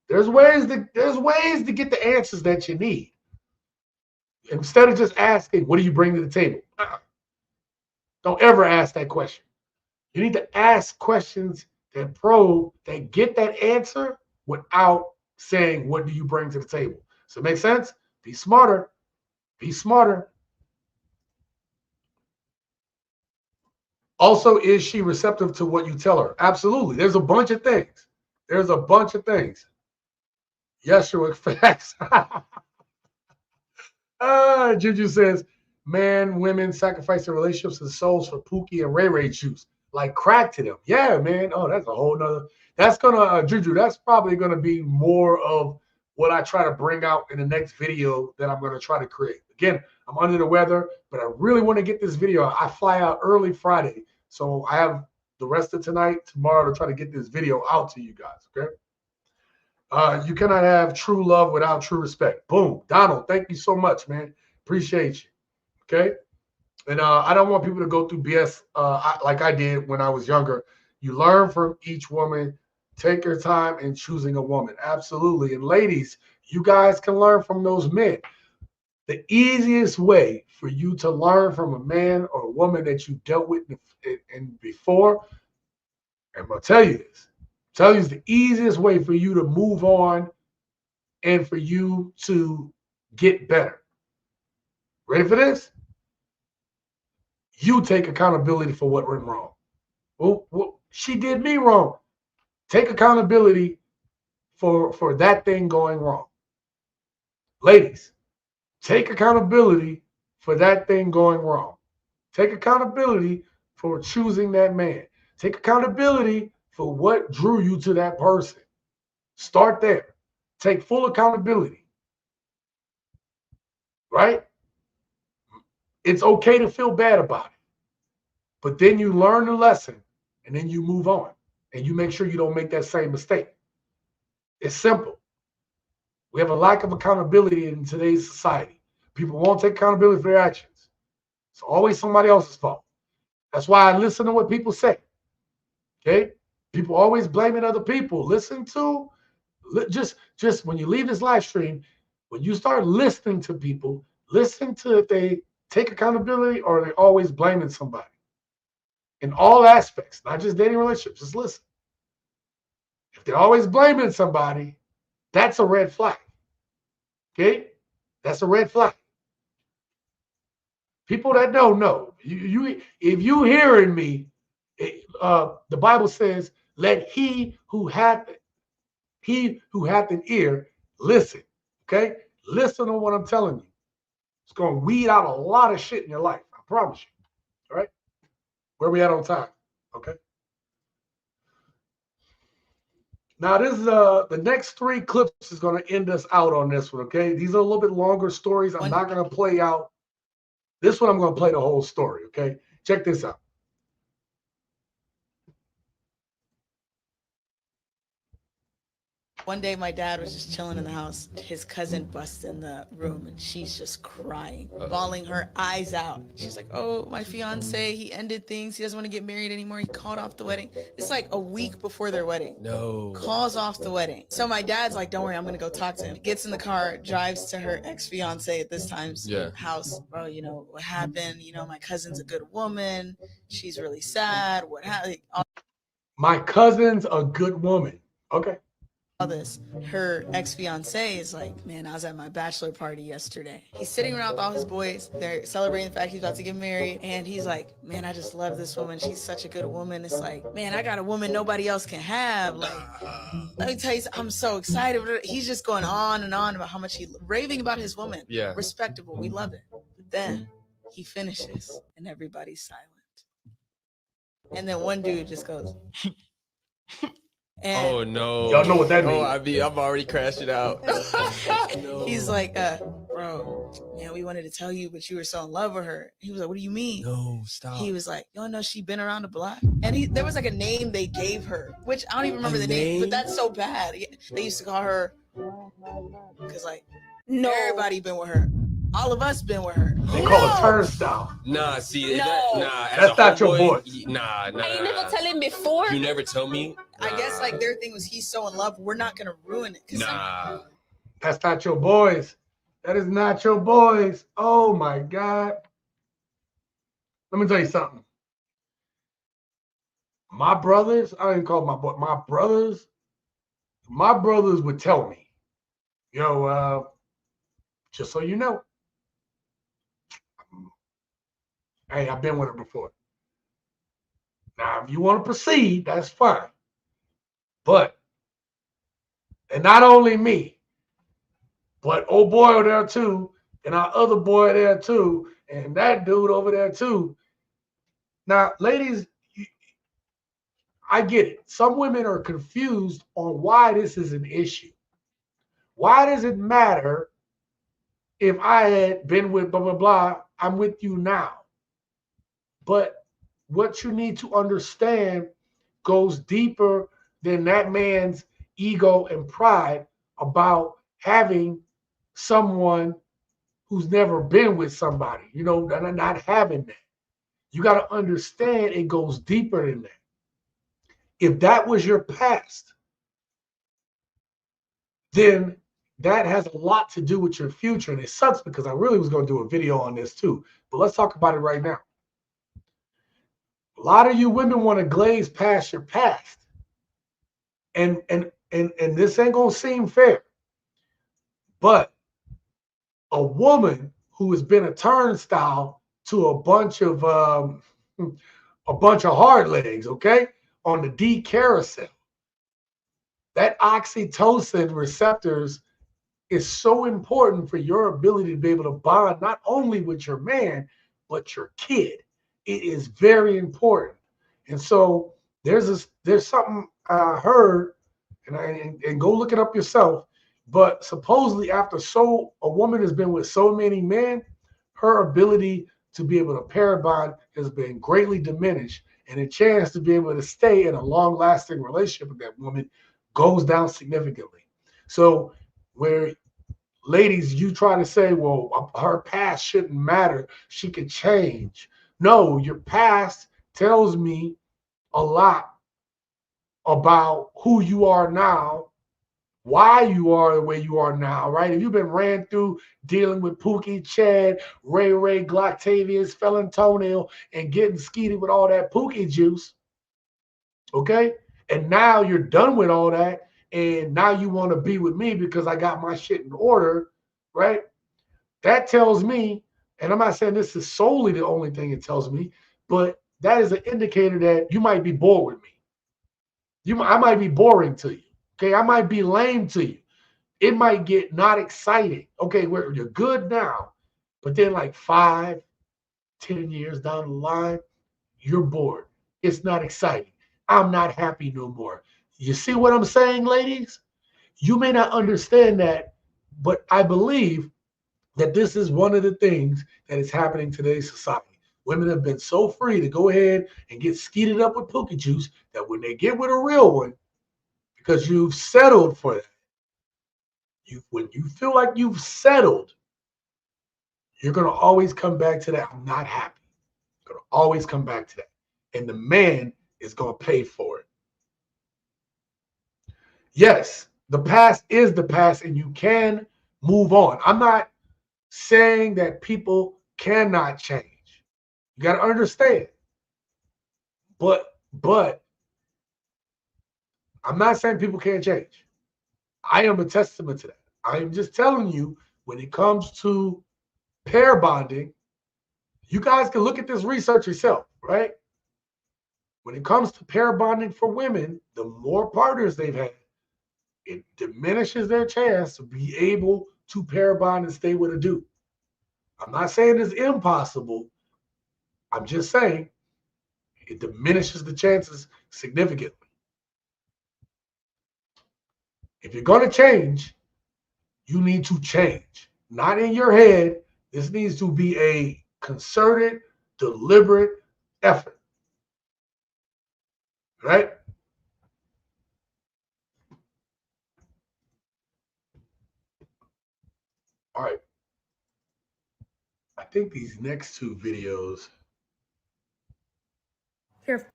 There's ways to get the answers that you need. Instead of just asking, what do you bring to the table? Don't ever ask that question. You need to ask questions that probe, that get that answer without saying, what do you bring to the table? So it makes sense? Be smarter. Be smarter. Also, is she receptive to what you tell her? Absolutely. There's a bunch of things. There's a bunch of things. Yeshua facts. Juju says, man, women sacrifice their relationships and souls for Pookie and Ray Ray juice. Like crack to them. Yeah, man. Oh, that's a whole nother. That's gonna Juju. That's probably gonna be more of what I try to bring out in the next video that I'm going to try to create. Again, I'm under the weather, but I really want to get this video out. I fly out early Friday, so I have the rest of tonight, tomorrow to try to get this video out to you guys, okay? You cannot have true love without true respect. Boom. Donald, thank you so much, man. Appreciate you, okay? And I don't want people to go through BS like I did when I was younger. You learn from each woman. Take your time in choosing a woman. Absolutely. And ladies, you guys can learn from those men. The easiest way for you to learn from a man or a woman that you dealt with in before, I'm going to tell you this. Tell you it's the easiest way for you to move on and for you to get better. Ready for this? You take accountability for what went wrong. Well, she did me wrong. Take accountability for that thing going wrong. Ladies, take accountability for that thing going wrong. Take accountability for choosing that man. Take accountability for what drew you to that person. Start there. Take full accountability. Right? It's okay to feel bad about it. But then you learn the lesson and then you move on. And you make sure you don't make that same mistake. It's simple. We have a lack of accountability in today's society. People won't take accountability for their actions. It's always somebody else's fault. That's why I listen to what people say. Okay? People always blaming other people. Listen to, just when you leave this live stream, when you start listening to people, listen to if they take accountability or they're always blaming somebody. In all aspects, not just dating relationships, just listen. If they're always blaming somebody, that's a red flag. Okay? That's a red flag. People that don't know. If you hearing me, the Bible says, let he who hath an ear listen. Okay? Listen to what I'm telling you. It's going to weed out a lot of shit in your life. I promise you. All right? Where we at on time? Okay. Now this is the next 3 clips is going to end us out on this one. Okay. These are a little bit longer stories. I'm not going to play out. This one I'm going to play the whole story. Okay. Check this out. One day my dad was just chilling in the house. His cousin busts in the room and she's just crying, bawling her eyes out. She's like, oh, my fiance, he ended things. He doesn't want to get married anymore. He called off the wedding. It's like a week before their wedding. No. Calls off the wedding. So my dad's like, don't worry, I'm going to go talk to him. Gets in the car, drives to her ex-fiance at this time's house. Bro, you know, what happened? You know, my cousin's a good woman. She's really sad. What happened? My cousin's a good woman. Okay. All this, her ex-fiance is like, man, I was at my bachelor party yesterday. He's sitting around with all his boys. They're celebrating the fact he's about to get married. And he's like, man, I just love this woman. She's such a good woman. It's like, man, I got a woman nobody else can have. Like, let me tell you, I'm so excited. He's just going on and on about how much he's raving about his woman. Yeah. Respectable. We love it. But then he finishes and everybody's silent. And then one dude just goes, and oh no! Y'all know what that means? Oh, I'm already crashing out. No. He's like, bro, man, we wanted to tell you, but you were so in love with her. He was like, what do you mean? No, stop. He was like, you don't know she been around the block? And there was like a name they gave her, which I don't even remember the name, but that's so bad. They used to call her, because like, no, everybody been with her. All of us been with her. They call it Turnstyle. Nah, see, No. That's not your boy. Nah. You never tell him before? You never tell me? I guess like their thing was he's so in love, we're not gonna ruin it. Nah. That's not your boys. That is not your boys. Oh my God. Let me tell you something. My brothers, I didn't call my boy, my brothers would tell me, yo, just so you know, hey, I've been with her before. Now, if you want to proceed, that's fine. But, and not only me, but old boy over there too, and our other boy there too, and that dude over there too. Now, ladies, I get it. Some women are confused on why this is an issue. Why does it matter if I had been with blah, blah, blah? I'm with you now. But what you need to understand goes deeper than that man's ego and pride about having someone who's never been with somebody, not having that. You got to understand it goes deeper than that. If that was your past, then that has a lot to do with your future. And it sucks because I really was going to do a video on this too. But let's talk about it right now. A lot of you women want to glaze past your past. And this ain't going to seem fair. But a woman who has been a turnstile to a bunch of hard legs, okay, on the D carousel, that oxytocin receptors is so important for your ability to be able to bond not only with your man, but your kid. It is very important. And so there's something I heard, and go look it up yourself. But supposedly after a woman has been with so many men, her ability to be able to pair bond has been greatly diminished. And the chance to be able to stay in a long-lasting relationship with that woman goes down significantly. So where ladies, you try to say, well, her past shouldn't matter. She could change. No, your past tells me a lot about who you are now, why you are the way you are now, right? If you've been ran through dealing with Pookie, Chad, Ray, Gloctavius, Felon Toenail, and getting skeeted with all that Pookie juice, okay? And now you're done with all that, and now you want to be with me because I got my shit in order, right? That tells me, and I'm not saying this is solely the only thing it tells me, but that is an indicator that you might be bored with me. I might be boring to you. Okay, I might be lame to you. It might get not exciting. Okay, where you're good now, but then like 5, 10 years down the line, you're bored. It's not exciting. I'm not happy no more. You see what I'm saying, ladies? You may not understand that, but I believe that this is one of the things that is happening in today's society. Women have been so free to go ahead and get skeeted up with Pookie juice that when they get with a real one, because you've settled for that, when you feel like you've settled, you're going to always come back to that. I'm not happy. You're going to always come back to that. And the man is going to pay for it. Yes, the past is the past and you can move on. I'm not saying that people cannot change. You got to understand. But I'm not saying people can't change. I am a testament to that. I am just telling you, when it comes to pair bonding, you guys can look at this research yourself, right? When it comes to pair bonding for women, the more partners they've had, it diminishes their chance to be able to pair bond and stay with a dude. I'm not saying it's impossible. I'm just saying it diminishes the chances significantly. If you're going to change, you need to change. Not in your head. This needs to be a concerted, deliberate effort. Right? All right. I think these next 2 videos. Here.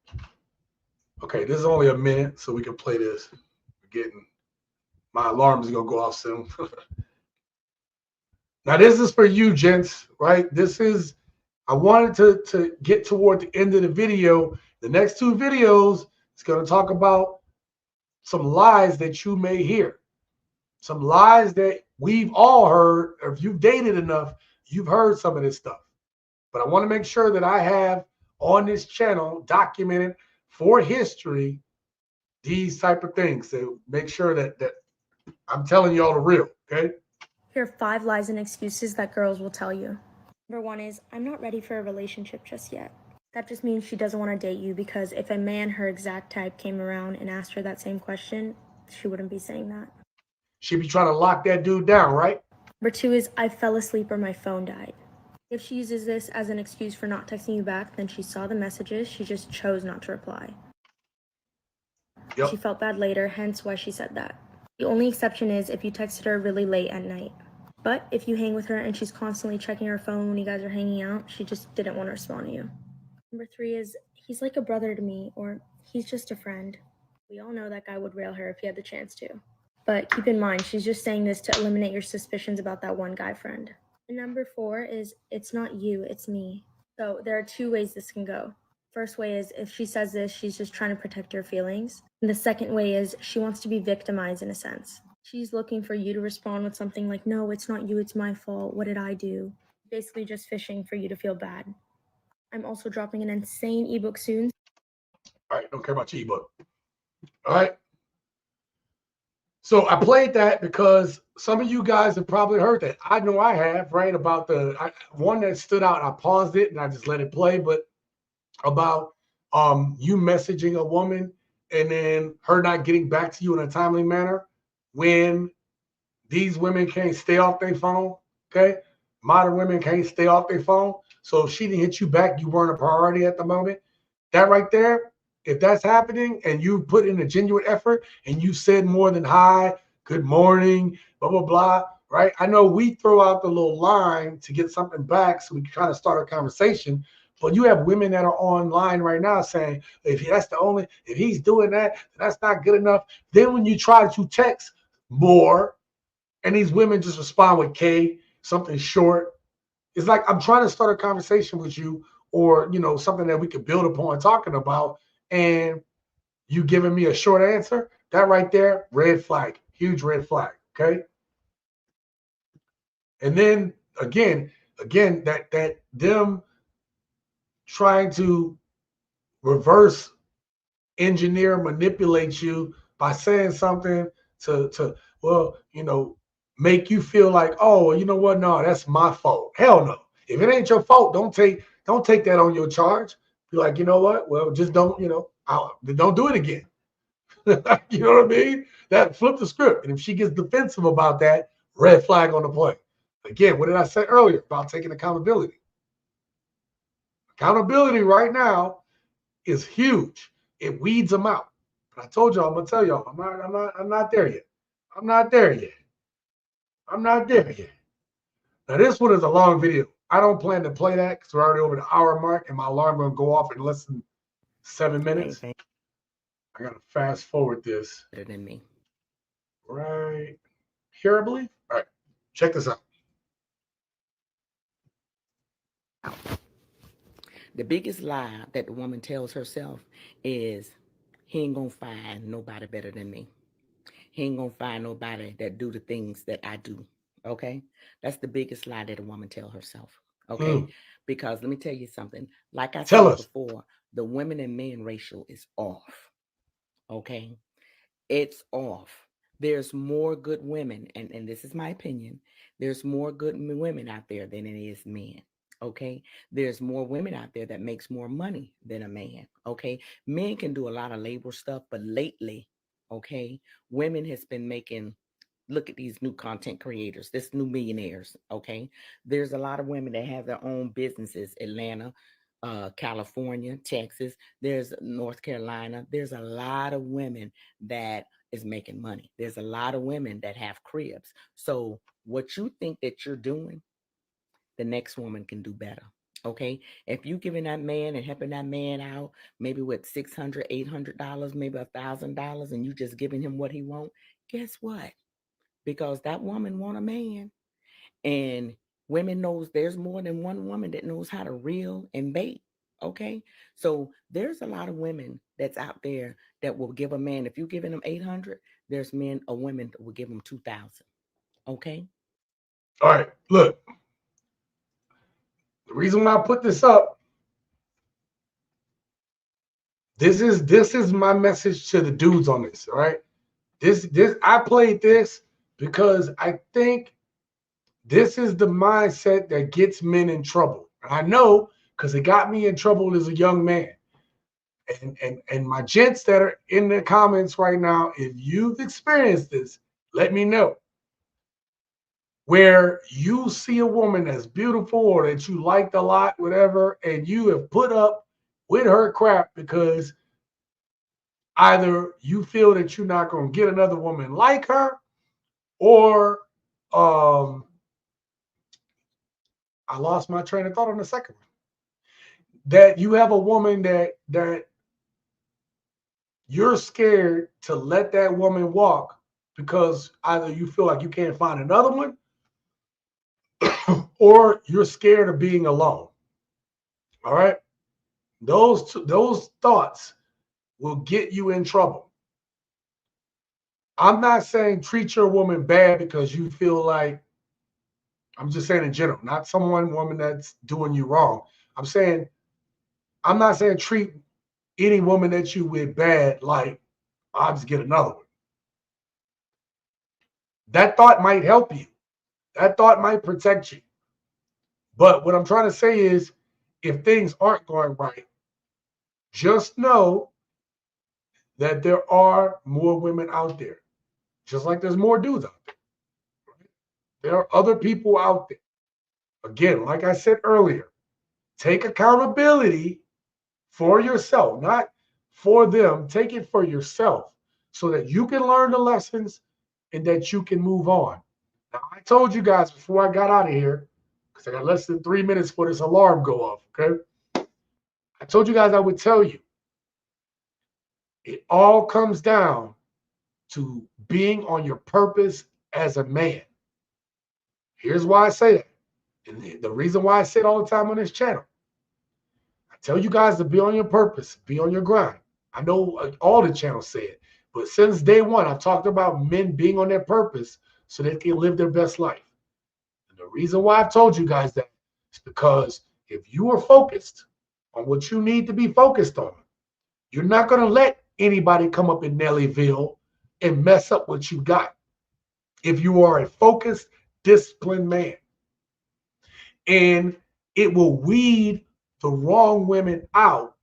Okay, this is only a minute, so we can play this. My alarm is going to go off soon. Now, this is for you, gents, right? I wanted to get toward the end of the video. The next 2 videos is going to talk about some lies that you may hear. Some lies that we've all heard, or if you've dated enough, you've heard some of this stuff. But I want to make sure that I have on this channel documented for history these type of things to make sure that I'm telling you all the real, okay? Here are 5 lies and excuses that girls will tell you. Number 1 is, I'm not ready for a relationship just yet. That just means she doesn't want to date you, because if a man her exact type came around and asked her that same question, she wouldn't be saying that. she be trying to lock that dude down, right? Number 2 is I fell asleep or my phone died. If she uses this as an excuse for not texting you back, then she saw the messages, she just chose not to reply. Yep. She felt bad later, hence why she said that. The only exception is if you texted her really late at night. But if you hang with her and she's constantly checking her phone when you guys are hanging out, she just didn't want to respond to you. Number 3 is he's like a brother to me, or he's just a friend. We all know that guy would rail her if he had the chance to. But keep in mind, she's just saying this to eliminate your suspicions about that one guy friend. And number 4 is it's not you, it's me. So there are 2 ways this can go. First way is if she says this, she's just trying to protect her feelings. And the second way is she wants to be victimized in a sense. She's looking for you to respond with something like, no, it's not you, it's my fault. What did I do? Basically just fishing for you to feel bad. I'm also dropping an insane ebook soon. All right, don't care about your ebook. All right. So I played that because some of you guys have probably heard that. I know I have, right? About one that stood out. I paused it and I just let it play, but about you messaging a woman and then her not getting back to you in a timely manner when these women can't stay off their phone. Okay, modern women can't stay off their phone. So if she didn't hit you back, you weren't a priority at the moment. That right there, if that's happening and you put in a genuine effort and you said more than hi, good morning, blah, blah, blah, right? I know we throw out the little line to get something back so we can kind of start a conversation, but you have women that are online right now saying, if he's doing that, that's not good enough. Then when you try to text more and these women just respond with K, something short, it's like I'm trying to start a conversation with you or, something that we could build upon talking about, and you giving me a short answer, that right there, red flag, huge red flag, okay? And then again, that them trying to reverse engineer, manipulate you by saying something to make you feel like, oh, you know what? No, that's my fault. Hell no. If it ain't your fault, don't take that on your charge. Be like, you know what? Well, just don't do it again. You know what I mean? That flip the script. And if she gets defensive about that, red flag on the play. Again, what did I say earlier about taking accountability? Accountability right now is huge. It weeds them out. But I told y'all, I'm gonna tell y'all, I'm not there yet. I'm not there yet. I'm not there yet. Now this one is a long video. I don't plan to play that because we're already over the hour mark and my alarm gonna go off in less than 7 minutes. I gotta fast forward this. Better than me. Right here, I believe. All right, check this out. The biggest lie that the woman tells herself is, he ain't gonna find nobody better than me. He ain't gonna find nobody that do the things that I do. Okay? That's the biggest lie that a woman tells herself. Okay? Because let me tell you something. Like I said before, the women and men ratio is off. Okay? It's off. There's more good women, and this is my opinion. There's more good women out there than it is men. Okay, there's more women out there that makes more money than a man. Okay, men can do a lot of labor stuff, but lately, okay, women has been making. Look at these new content creators, this new millionaires. Okay, there's a lot of women that have their own businesses. Atlanta, California, Texas. There's North Carolina. There's a lot of women that is making money. There's a lot of women that have cribs. So what you think that you're doing, the next woman can do better. Okay. If you giving that man and helping that man out, maybe with $600, $800, maybe $1,000, and you just giving him what he want, guess what? Because that woman want a man, and women knows there's more than one woman that knows how to reel and bait. Okay. So there's a lot of women that's out there that will give a man, if you're giving them 800, there's men or women that will give them 2,000. Okay. All right. Look. The reason why I put this up, this is my message to the dudes on this, all right? This I played this because I think this is the mindset that gets men in trouble. I know because it got me in trouble as a young man. And my gents that are in the comments right now, if you've experienced this, Let me know. Where you see a woman that's beautiful or that you liked a lot, whatever, and you have put up with her crap because either you feel that you're not going to get another woman like her, or I lost my train of thought on the second one. That you have a woman that you're scared to let that woman walk because either you feel like you can't find another one or you're scared of being alone. All right? Those thoughts will get you in trouble. I'm not saying treat your woman bad because you feel like, I'm just saying in general, not woman that's doing you wrong. I'm not saying treat any woman that you with bad like, I'll just get another one. That thought might help you. That thought might protect you. But what I'm trying to say is, if things aren't going right, just know that there are more women out there. Just like there's more dudes out there. There are other people out there. Again, like I said earlier, take accountability for yourself, not for them. Take it for yourself so that you can learn the lessons and that you can move on. Now, I told you guys before I got out of here, because I got less than 3 minutes for this alarm go off, okay? I told you guys I would tell you. It all comes down to being on your purpose as a man. Here's why I say that. And the reason why I say it all the time on this channel. I tell you guys to be on your purpose, be on your grind. I know all the channels say it, but since day one, I've talked about men being on their purpose so they can live their best life. And the reason why I've told you guys that is because if you are focused on what you need to be focused on, you're not going to let anybody come up in Nellyville and mess up what you got. If you are a focused, disciplined man. And it will weed the wrong women out,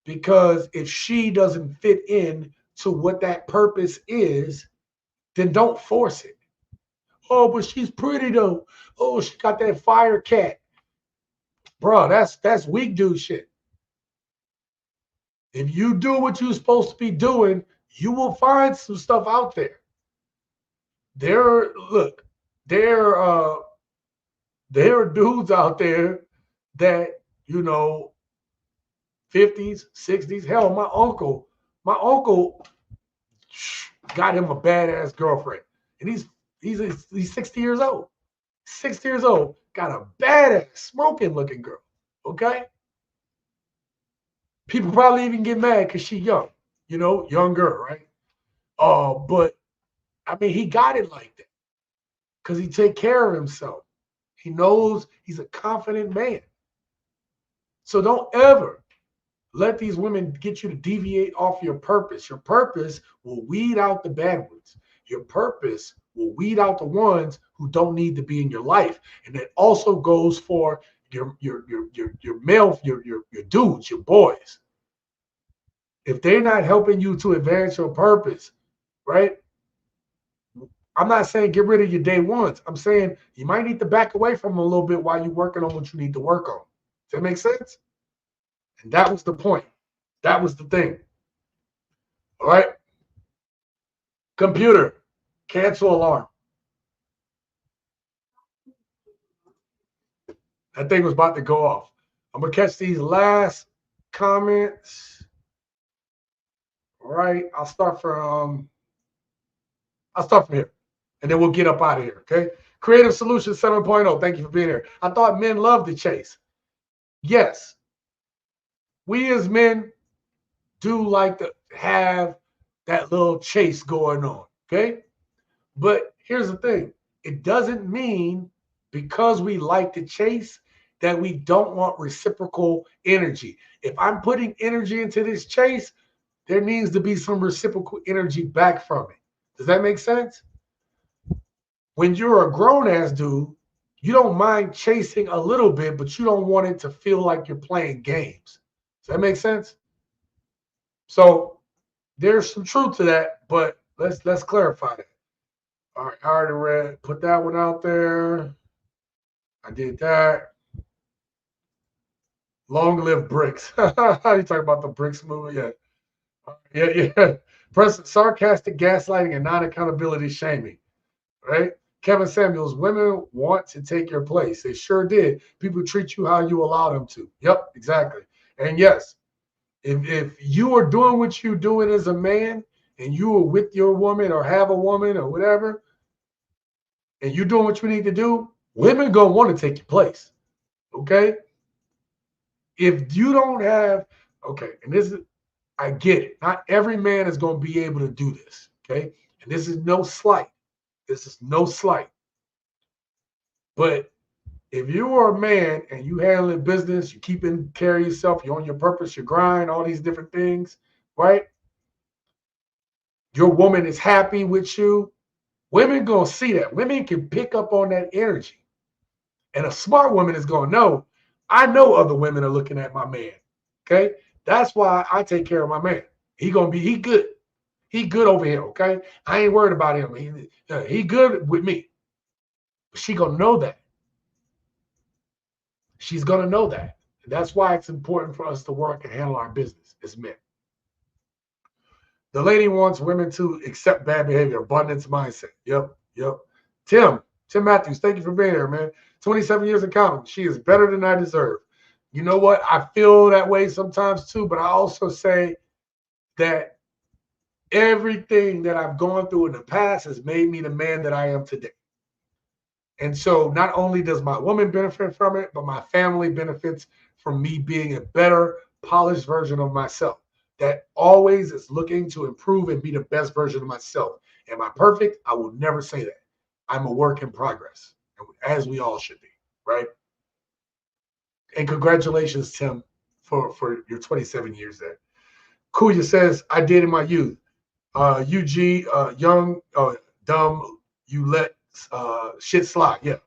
because if she doesn't fit in to what that purpose is, then don't force it. Oh, but she's pretty though. Oh, she got that fire cat. Bro, that's weak dude shit. If you do what you're supposed to be doing, you will find some stuff out there. There are dudes out there that, 50s, 60s. Hell, my uncle got him a badass girlfriend. And he's 60 years old. 60 years old, got a badass smoking looking girl. Okay? People probably even get mad because she's young, young girl, right? But I mean, he got it like that because he take care of himself. He knows he's a confident man. So don't ever let these women get you to deviate off your purpose. Your purpose will weed out the bad ones. Your purpose will weed out the ones who don't need to be in your life. And that also goes for your male, your dudes, your boys. If they're not helping you to advance your purpose, right? I'm not saying get rid of your day ones. I'm saying you might need to back away from them a little bit while you're working on what you need to work on. Does that make sense? And that was the point. That was the thing. All right. Computer, cancel alarm. That thing was about to go off. I'm going to catch these last comments. All right. I'll start from here. And then we'll get up out of here. Okay. Creative Solutions 7.0. Thank you for being here. I thought men love to chase. Yes. We as men do like to have that little chase going on. Okay. But here's the thing. It doesn't mean because we like to chase that we don't want reciprocal energy. If I'm putting energy into this chase, there needs to be some reciprocal energy back from it. Does that make sense? When you're a grown-ass dude, you don't mind chasing a little bit, but you don't want it to feel like you're playing games. Does that make sense? So there's some truth to that, but let's clarify that. All right, I already put that one out there. I did that. Long live bricks. You talking about the bricks movie? Yeah. Sarcastic gaslighting and non-accountability shaming, right? Kevin Samuels, women want to take your place. They sure did. People treat you how you allow them to. Yep, exactly. And yes, if you are doing what you're doing as a man and you are with your woman or have a woman or whatever, and you're doing what you need to do, women gonna want to take your place. Okay? If you don't have, okay, and this is, I get it. Not every man is going to be able to do this. Okay. And this is no slight. This is no slight. But if you are a man and you handling business, you keeping care of yourself, you're on your purpose, your grind, all these different things, right? Your woman is happy with you. Women gonna see that. Women can pick up on that energy. And a smart woman is gonna know, I know other women are looking at my man. Okay. That's why I take care of my man. He good. He good over here, okay? I ain't worried about him. He good with me. She gonna know that. She's gonna know that. That's why it's important for us to work and handle our business as men. The lady wants women to accept bad behavior, abundance mindset. Yep. Tim Matthews, thank you for being here, man. 27 years accountant. She is better than I deserve. You know what? I feel that way sometimes too, but I also say that everything that I've gone through in the past has made me the man that I am today. And so not only does my woman benefit from it, but my family benefits from me being a better, polished version of myself that always is looking to improve and be the best version of myself. Am I perfect? I will never say that. I'm a work in progress, as we all should be, right? And congratulations, Tim, for your 27 years there. Kuya says, I did in my youth. UG, young, dumb, you let shit slide. Yeah.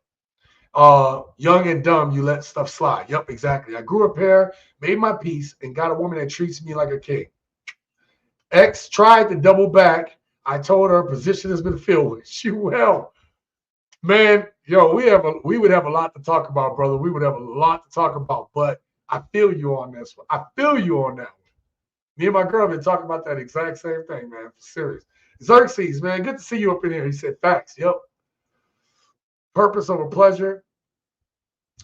Young and dumb, you let stuff slide. Yep, exactly. I grew up here, made my peace, and got a woman that treats me like a king. X tried to double back. I told her position has been filled. She well, man, yo, we would have a lot to talk about, brother. We would have a lot to talk about, but I feel you on this one. I feel you on that one. Me and my girl have been talking about that exact same thing, man. Serious. Xerxes, man, good to see you up in here. He said facts. Yep. Purpose over pleasure.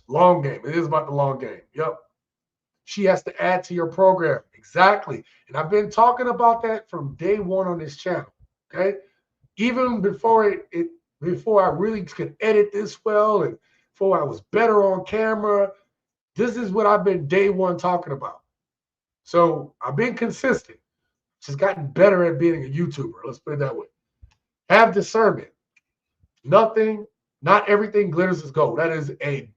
Long game. It is about the long game. Yep. She has to add to your program. Exactly. And I've been talking about that from day one on this channel. Okay. Even before before I really could edit this well and before I was better on camera, this is what I've been day one talking about. So I've been consistent. Just gotten better at being a YouTuber. Let's put it that way. Have discernment. Not everything glitters as gold. That is a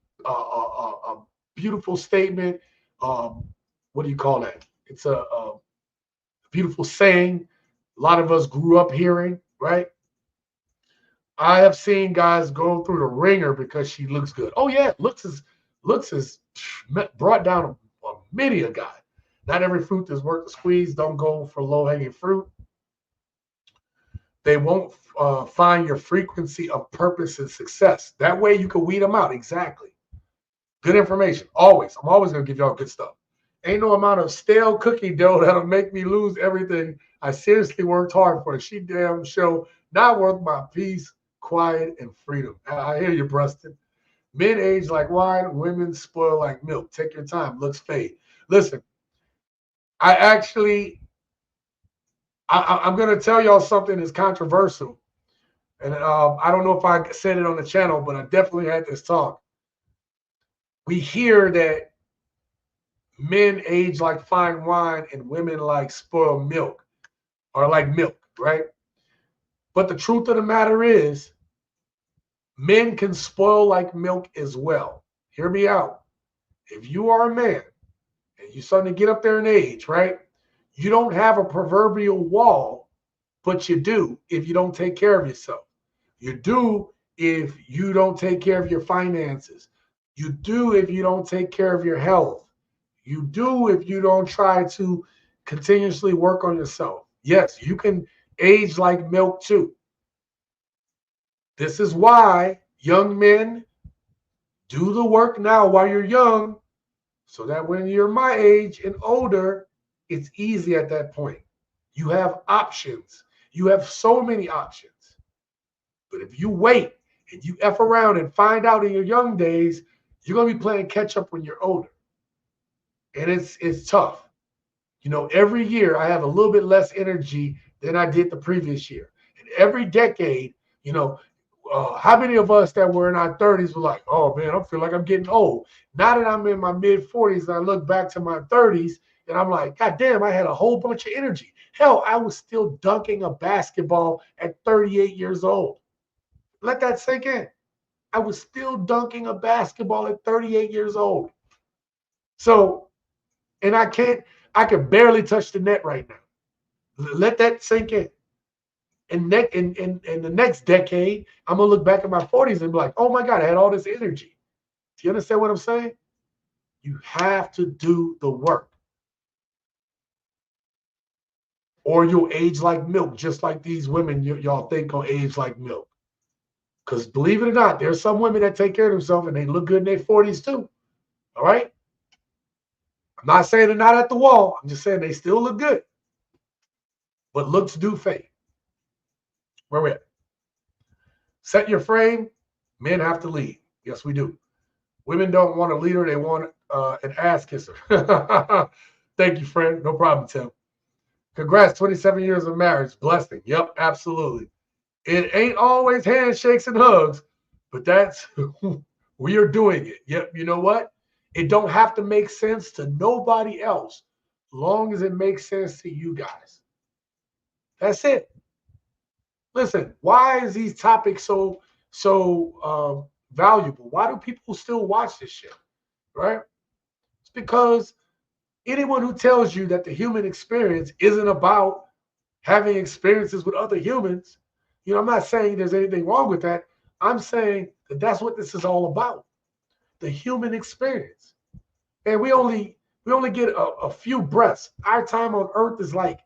beautiful statement. What do you call that? It's a beautiful saying. A lot of us grew up hearing, right? I have seen guys go through the ringer because she looks good. Oh yeah, looks is brought down many a guy. Not every fruit that's worth the squeeze. Don't go for low-hanging fruit. They won't find your frequency of purpose and success. That way you can weed them out. Exactly. Good information. Always. I'm always going to give y'all good stuff. Ain't no amount of stale cookie dough that'll make me lose everything I seriously worked hard for. She damn show not worth my peace, quiet, and freedom. I hear you, Preston. Men age like wine, women spoil like milk. Take your time. Looks fade. Listen, I'm going to tell y'all something that's controversial. And I don't know if I said it on the channel, but I definitely had this talk. We hear that men age like fine wine and women like spoiled milk or like milk, right? But the truth of the matter is men can spoil like milk as well. Hear me out. If you are a man and you're starting to get up there in age, right? You don't have a proverbial wall, but you do if you don't take care of yourself. You do if you don't take care of your finances. You do if you don't take care of your health. You do if you don't try to continuously work on yourself. Yes, you can age like milk too. This is why young men do the work now while you're young, so that when you're my age and older, it's easy at that point. You have options. You have so many options. But if you wait and you F around and find out in your young days, you're going to be playing catch up when you're older. And it's tough. You know, every year I have a little bit less energy than I did the previous year. And every decade, you know, how many of us that were in our 30s were like, oh man, I feel like I'm getting old. Now that I'm in my mid 40s and I look back to my 30s and I'm like, God damn, I had a whole bunch of energy. Hell, I was still dunking a basketball at 38 years old. Let that sink in. I was still dunking a basketball at 38 years old. So, and I can barely touch the net right now. Let that sink in. And in the next decade, I'm gonna look back at my 40s and be like, oh my God, I had all this energy. Do you understand what I'm saying? You have to do the work. Or you'll age like milk, just like these women y'all think will age like milk. Because believe it or not, there's some women that take care of themselves and they look good in their 40s too. All right? I'm not saying they're not at the wall. I'm just saying they still look good. But looks do fade. Where we at? Set your frame. Men have to lead. Yes, we do. Women don't want a leader. They want an ass kisser. Thank you, friend. No problem, Tim. Congrats, 27 years of marriage. Blessing. Yep, absolutely. It ain't always handshakes and hugs, but that's we are doing it. Yep. You know what? It don't have to make sense to nobody else, long as it makes sense to you guys. That's it. Listen, why is these topics so valuable? Why do people still watch this shit? Right? It's because anyone who tells you that the human experience isn't about having experiences with other humans, you know, I'm not saying there's anything wrong with that. I'm saying that that's what this is all about, the human experience. And we only get a few breaths. Our time on Earth is like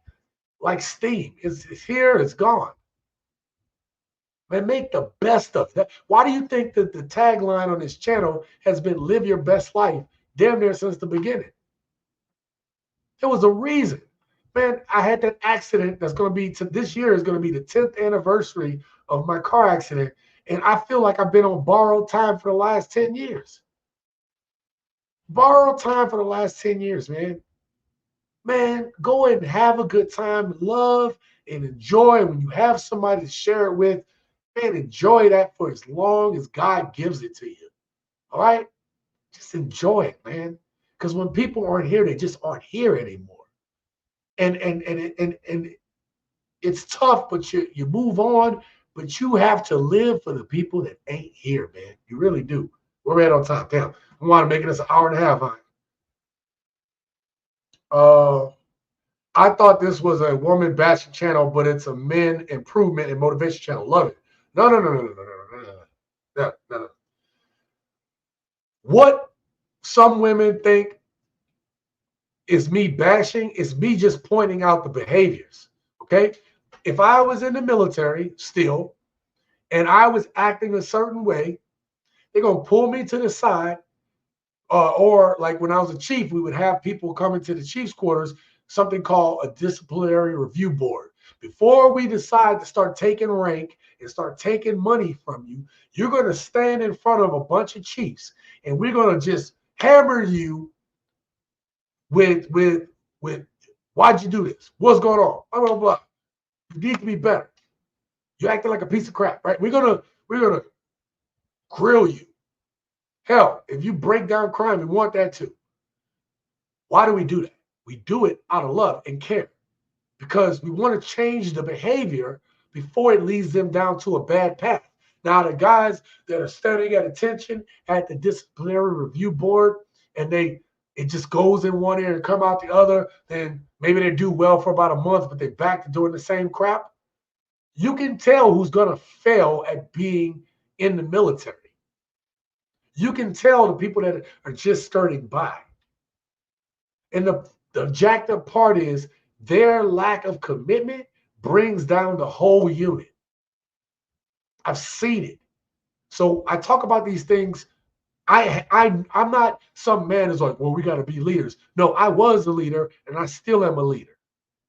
steam. It's here, it's gone. Man, make the best of that. Why do you think that the tagline on this channel has been "Live Your Best Life" damn near since the beginning? There was a reason. Man, I had that accident that's going to be, this year is going to be the 10th anniversary of my car accident. And I feel like I've been on borrowed time for the last 10 years. Borrowed time for the last 10 years, man. Man, go and have a good time, love and enjoy. When you have somebody to share it with, man, enjoy that for as long as God gives it to you. All right? Just enjoy it, man. Because when people aren't here, they just aren't here anymore. And it's tough, but you move on, but you have to live for the people that ain't here, man. You really do. We're right on time. Damn, I want to make this an hour and a half. I thought this was a woman bashing channel, but it's a men improvement and motivation channel. Love it. No. What some women think is me bashing is me just pointing out the behaviors. Okay? If I was in the military still and I was acting a certain way, they're going to pull me to the side. Or like when I was a chief, we would have people come into the chief's quarters, something called a disciplinary review board. Before we decide to start taking rank and start taking money from you, you're going to stand in front of a bunch of chiefs and we're going to just hammer you with why'd you do this? What's going on? Blah, blah, blah. You need to be better. You're acting like a piece of crap, right? We're gonna grill you. Hell, if you break down crime, we want that too. Why do we do that? We do it out of love and care because we want to change the behavior before it leads them down to a bad path. Now, the guys that are standing at attention at the disciplinary review board and it just goes in one ear and come out the other, then maybe they do well for about a month, but they're back to doing the same crap. You can tell who's going to fail at being in the military. You can tell the people that are just starting by. And the jacked up part is their lack of commitment brings down the whole unit. I've seen it. So I talk about these things. I'm not some man who's like, well, we got to be leaders. No, I was a leader and I still am a leader.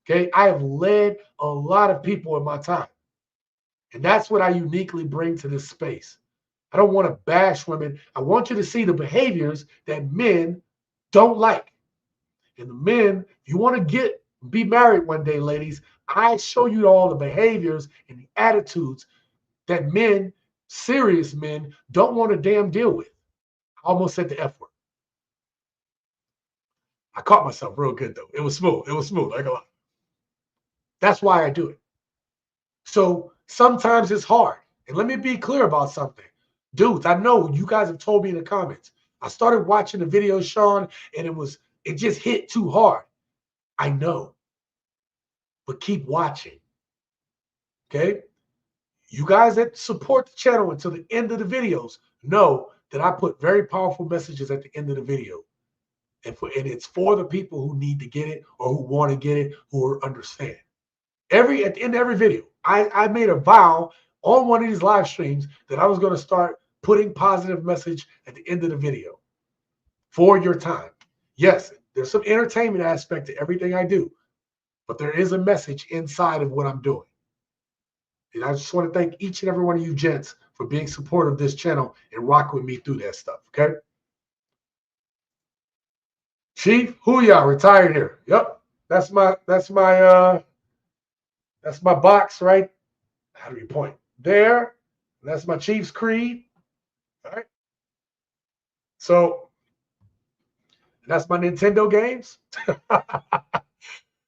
Okay. I have led a lot of people in my time. And that's what I uniquely bring to this space. I don't want to bash women. I want you to see the behaviors that men don't like. And the men, if you want to be married one day, ladies, I show you all the behaviors and the attitudes that men, serious men, don't want to damn deal with. I almost said the F word. I caught myself real good, though. It was smooth. It was smooth. Like a lot. That's why I do it. So sometimes it's hard. And let me be clear about something. Dudes, I know you guys have told me in the comments. I started watching the video, Sean, and it just hit too hard. I know. But keep watching. Okay? You guys that support the channel until the end of the videos know that I put very powerful messages at the end of the video. And it's for the people who need to get it or who want to get it, who understand. At the end of every video, I made a vow on one of these live streams that I was going to start putting positive message at the end of the video for your time. Yes, there's some entertainment aspect to everything I do, but there is a message inside of what I'm doing. And I just want to thank each and every one of you gents for being supportive of this channel and rock with me through that stuff, okay? Chief, who y'all retired here? Yep, that's my box, right? How do you point? There. That's my Chief's creed. All right. So that's my Nintendo games.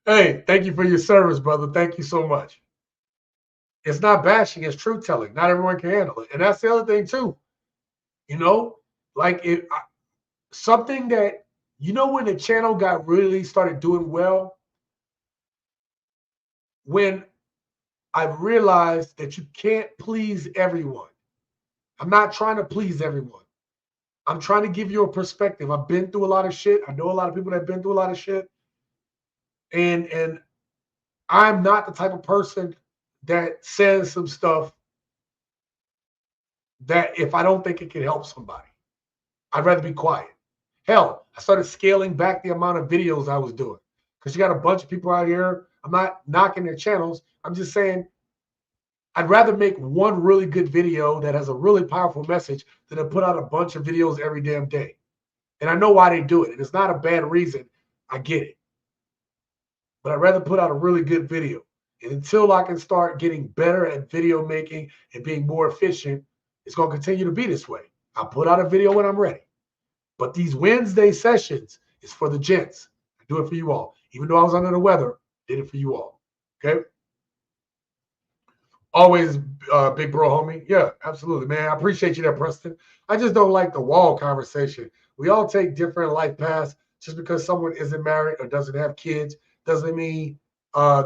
Hey, thank you for your service, brother. Thank you so much. It's not bashing, it's truth telling. Not everyone can handle it. And that's the other thing too. You know, like something that, when the channel got really started doing well, when I realized that you can't please everyone. I'm not trying to please everyone. I'm trying to give you a perspective. I've been through a lot of shit. I know a lot of people that have been through a lot of shit. And I'm not the type of person that says some stuff that if I don't think it can help somebody, I'd rather be quiet. Hell, I started scaling back the amount of videos I was doing because you got a bunch of people out here. I'm not knocking their channels. I'm just saying I'd rather make one really good video that has a really powerful message than to put out a bunch of videos every damn day. And I know why they do it. And it's not a bad reason. I get it. But I'd rather put out a really good video. And until I can start getting better at video making and being more efficient, it's going to continue to be this way. I'll put out a video when I'm ready. But these Wednesday sessions is for the gents. I do it for you all. Even though I was under the weather, did it for you all. Okay? Always big bro, homie. Yeah, absolutely, man. I appreciate you there, Preston. I just don't like the wall conversation. We all take different life paths. Just because someone isn't married or doesn't have kids doesn't mean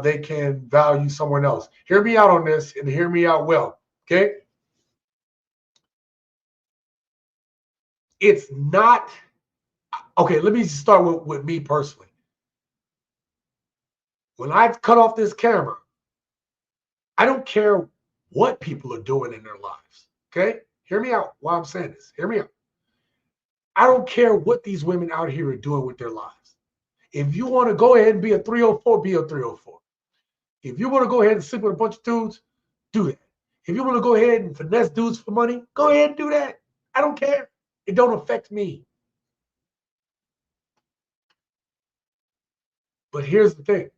they can value someone else. Hear me out on this and hear me out well, okay? It's not, okay, let me start with me personally. When I cut off this camera, I don't care what people are doing in their lives, okay? Hear me out while I'm saying this. Hear me out. I don't care what these women out here are doing with their lives. If you want to go ahead and be a 304, be a 304. If you want to go ahead and sleep with a bunch of dudes, do that. If you want to go ahead and finesse dudes for money, go ahead and do that. I don't care. It don't affect me. But here's the thing.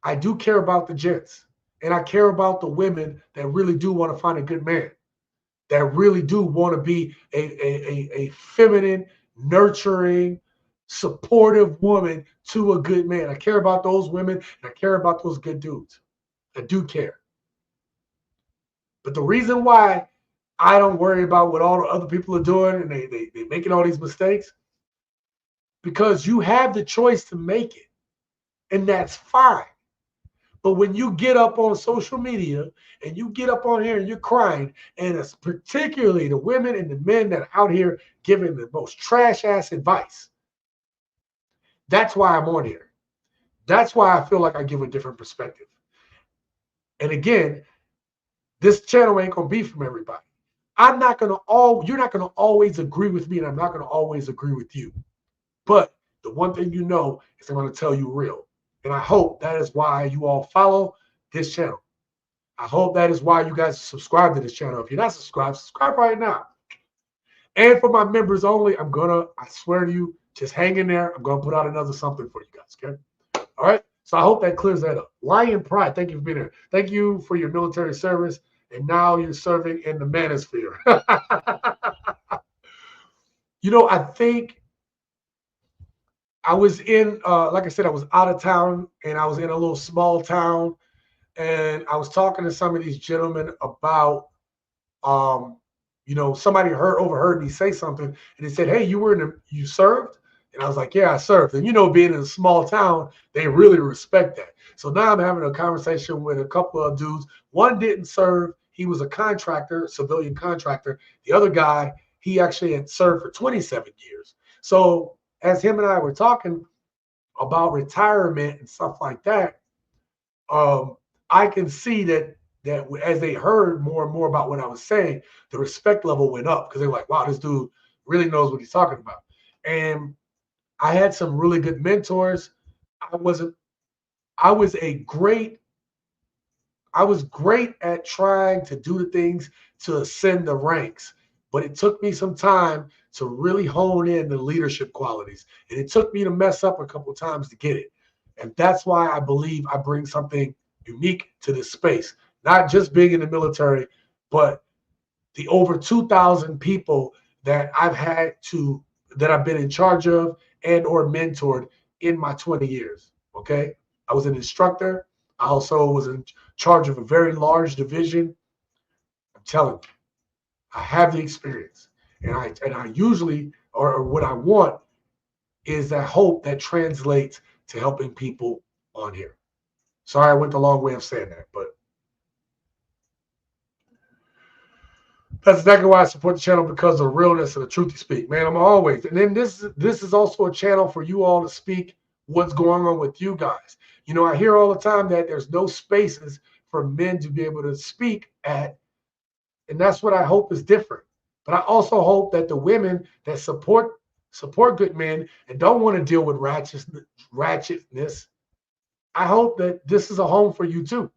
I do care about the gents. And I care about the women that really do want to find a good man. That really do want to be a feminine, nurturing, supportive woman to a good man. I care about those women and I care about those good dudes. I do care. But the reason why I don't worry about what all the other people are doing and they making all these mistakes, because you have the choice to make it. And that's fine. But when you get up on social media and you get up on here and you're crying, and it's particularly the women and the men that are out here giving the most trash ass advice, that's why I'm on here. That's why I feel like I give a different perspective. And again, This channel ain't gonna be from everybody. You're not gonna always agree with me, and I'm not gonna always agree with you. But the one thing you know is I'm gonna tell you real. And I hope that is why you all follow this channel. I hope that is why you guys subscribe to this channel. If you're not subscribed, subscribe right now. And for my members only, I swear to you, just hang in there. I'm gonna put out another something for you guys, okay? All right. So I hope that clears that up. Lion Pride, thank you for being here. Thank you for your military service. And now you're serving in the manosphere. You know, I think I was in, like I said, I was out of town and I was in a little small town. And I was talking to some of these gentlemen about, you know, somebody overheard me say something, and they said, "Hey, you served?" And I was like, "Yeah, I served." And you know, being in a small town, they really respect that. So now I'm having a conversation with a couple of dudes. One didn't serve; he was a contractor, civilian contractor. The other guy, he actually had served for 27 years. So as him and I were talking about retirement and stuff like that, I can see that as they heard more and more about what I was saying, the respect level went up because they were like, "Wow, this dude really knows what he's talking about." And I had some really good mentors. I was great at trying to do the things to ascend the ranks, but it took me some time to really hone in the leadership qualities, and it took me to mess up a couple of times to get it. And that's why I believe I bring something unique to this space, not just being in the military, but the over 2,000 people that I've been in charge of and or mentored in my 20 years. Okay. I was an instructor. I also was in charge of a very large division. I'm telling you, I have the experience, and I usually, or what I want is that hope that translates to helping people on here. Sorry, I went the long way of saying that, but that's exactly why I support the channel, because of the realness and the truth you speak, man. I'm always. And then this is also a channel for you all to speak what's going on with you guys. You know, I hear all the time that there's no spaces for men to be able to speak at, and that's what I hope is different. But I also hope that the women that support good men and don't want to deal with ratchetness, I hope that this is a home for you too.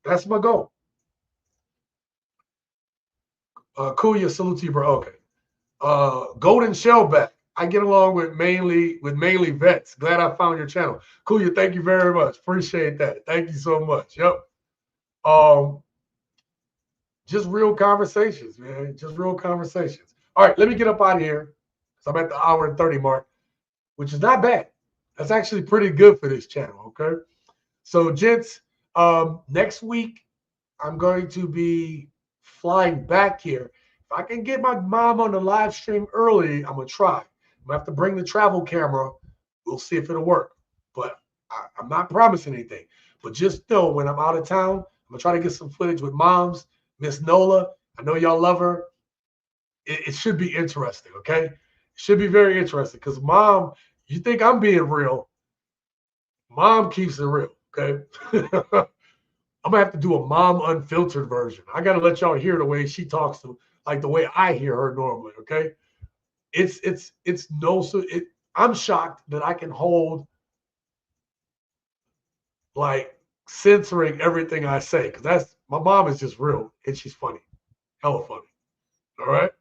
That's my goal. Kuya, salute to you, bro. Okay. Golden Shellback. I get along with mainly vets. Glad I found your channel. Kuya, thank you very much. Appreciate that. Thank you so much. Yep. Just real conversations, man. Just real conversations. All right, let me get up out of here. So I'm at the hour and 30 mark, which is not bad. That's actually pretty good for this channel, okay? So, gents, next week, I'm going to be flying back here. If I can get my mom on the live stream early, I'm going to try. I'm going to have to bring the travel camera. We'll see if it'll work. But I'm not promising anything. But just know when I'm out of town, I'm going to try to get some footage with moms. Miss Nola, I know y'all love her. It should be interesting, okay? It should be very interesting because mom, you think I'm being real. Mom keeps it real, okay? I'm going to have to do a mom unfiltered version. I got to let y'all hear the way she talks to, like the way I hear her normally, okay? I'm shocked that I can hold like censoring everything I say, because my mom is just real and she's funny. Hella funny. All right.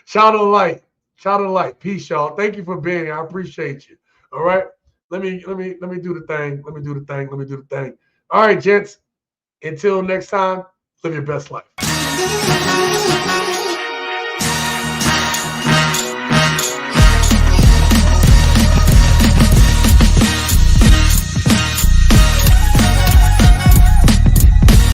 Shout out to light. Shout out to light. Peace, y'all. Thank you for being here. I appreciate you. All right. Let me do the thing. Let me do the thing. All right, gents. Until next time, live your best life.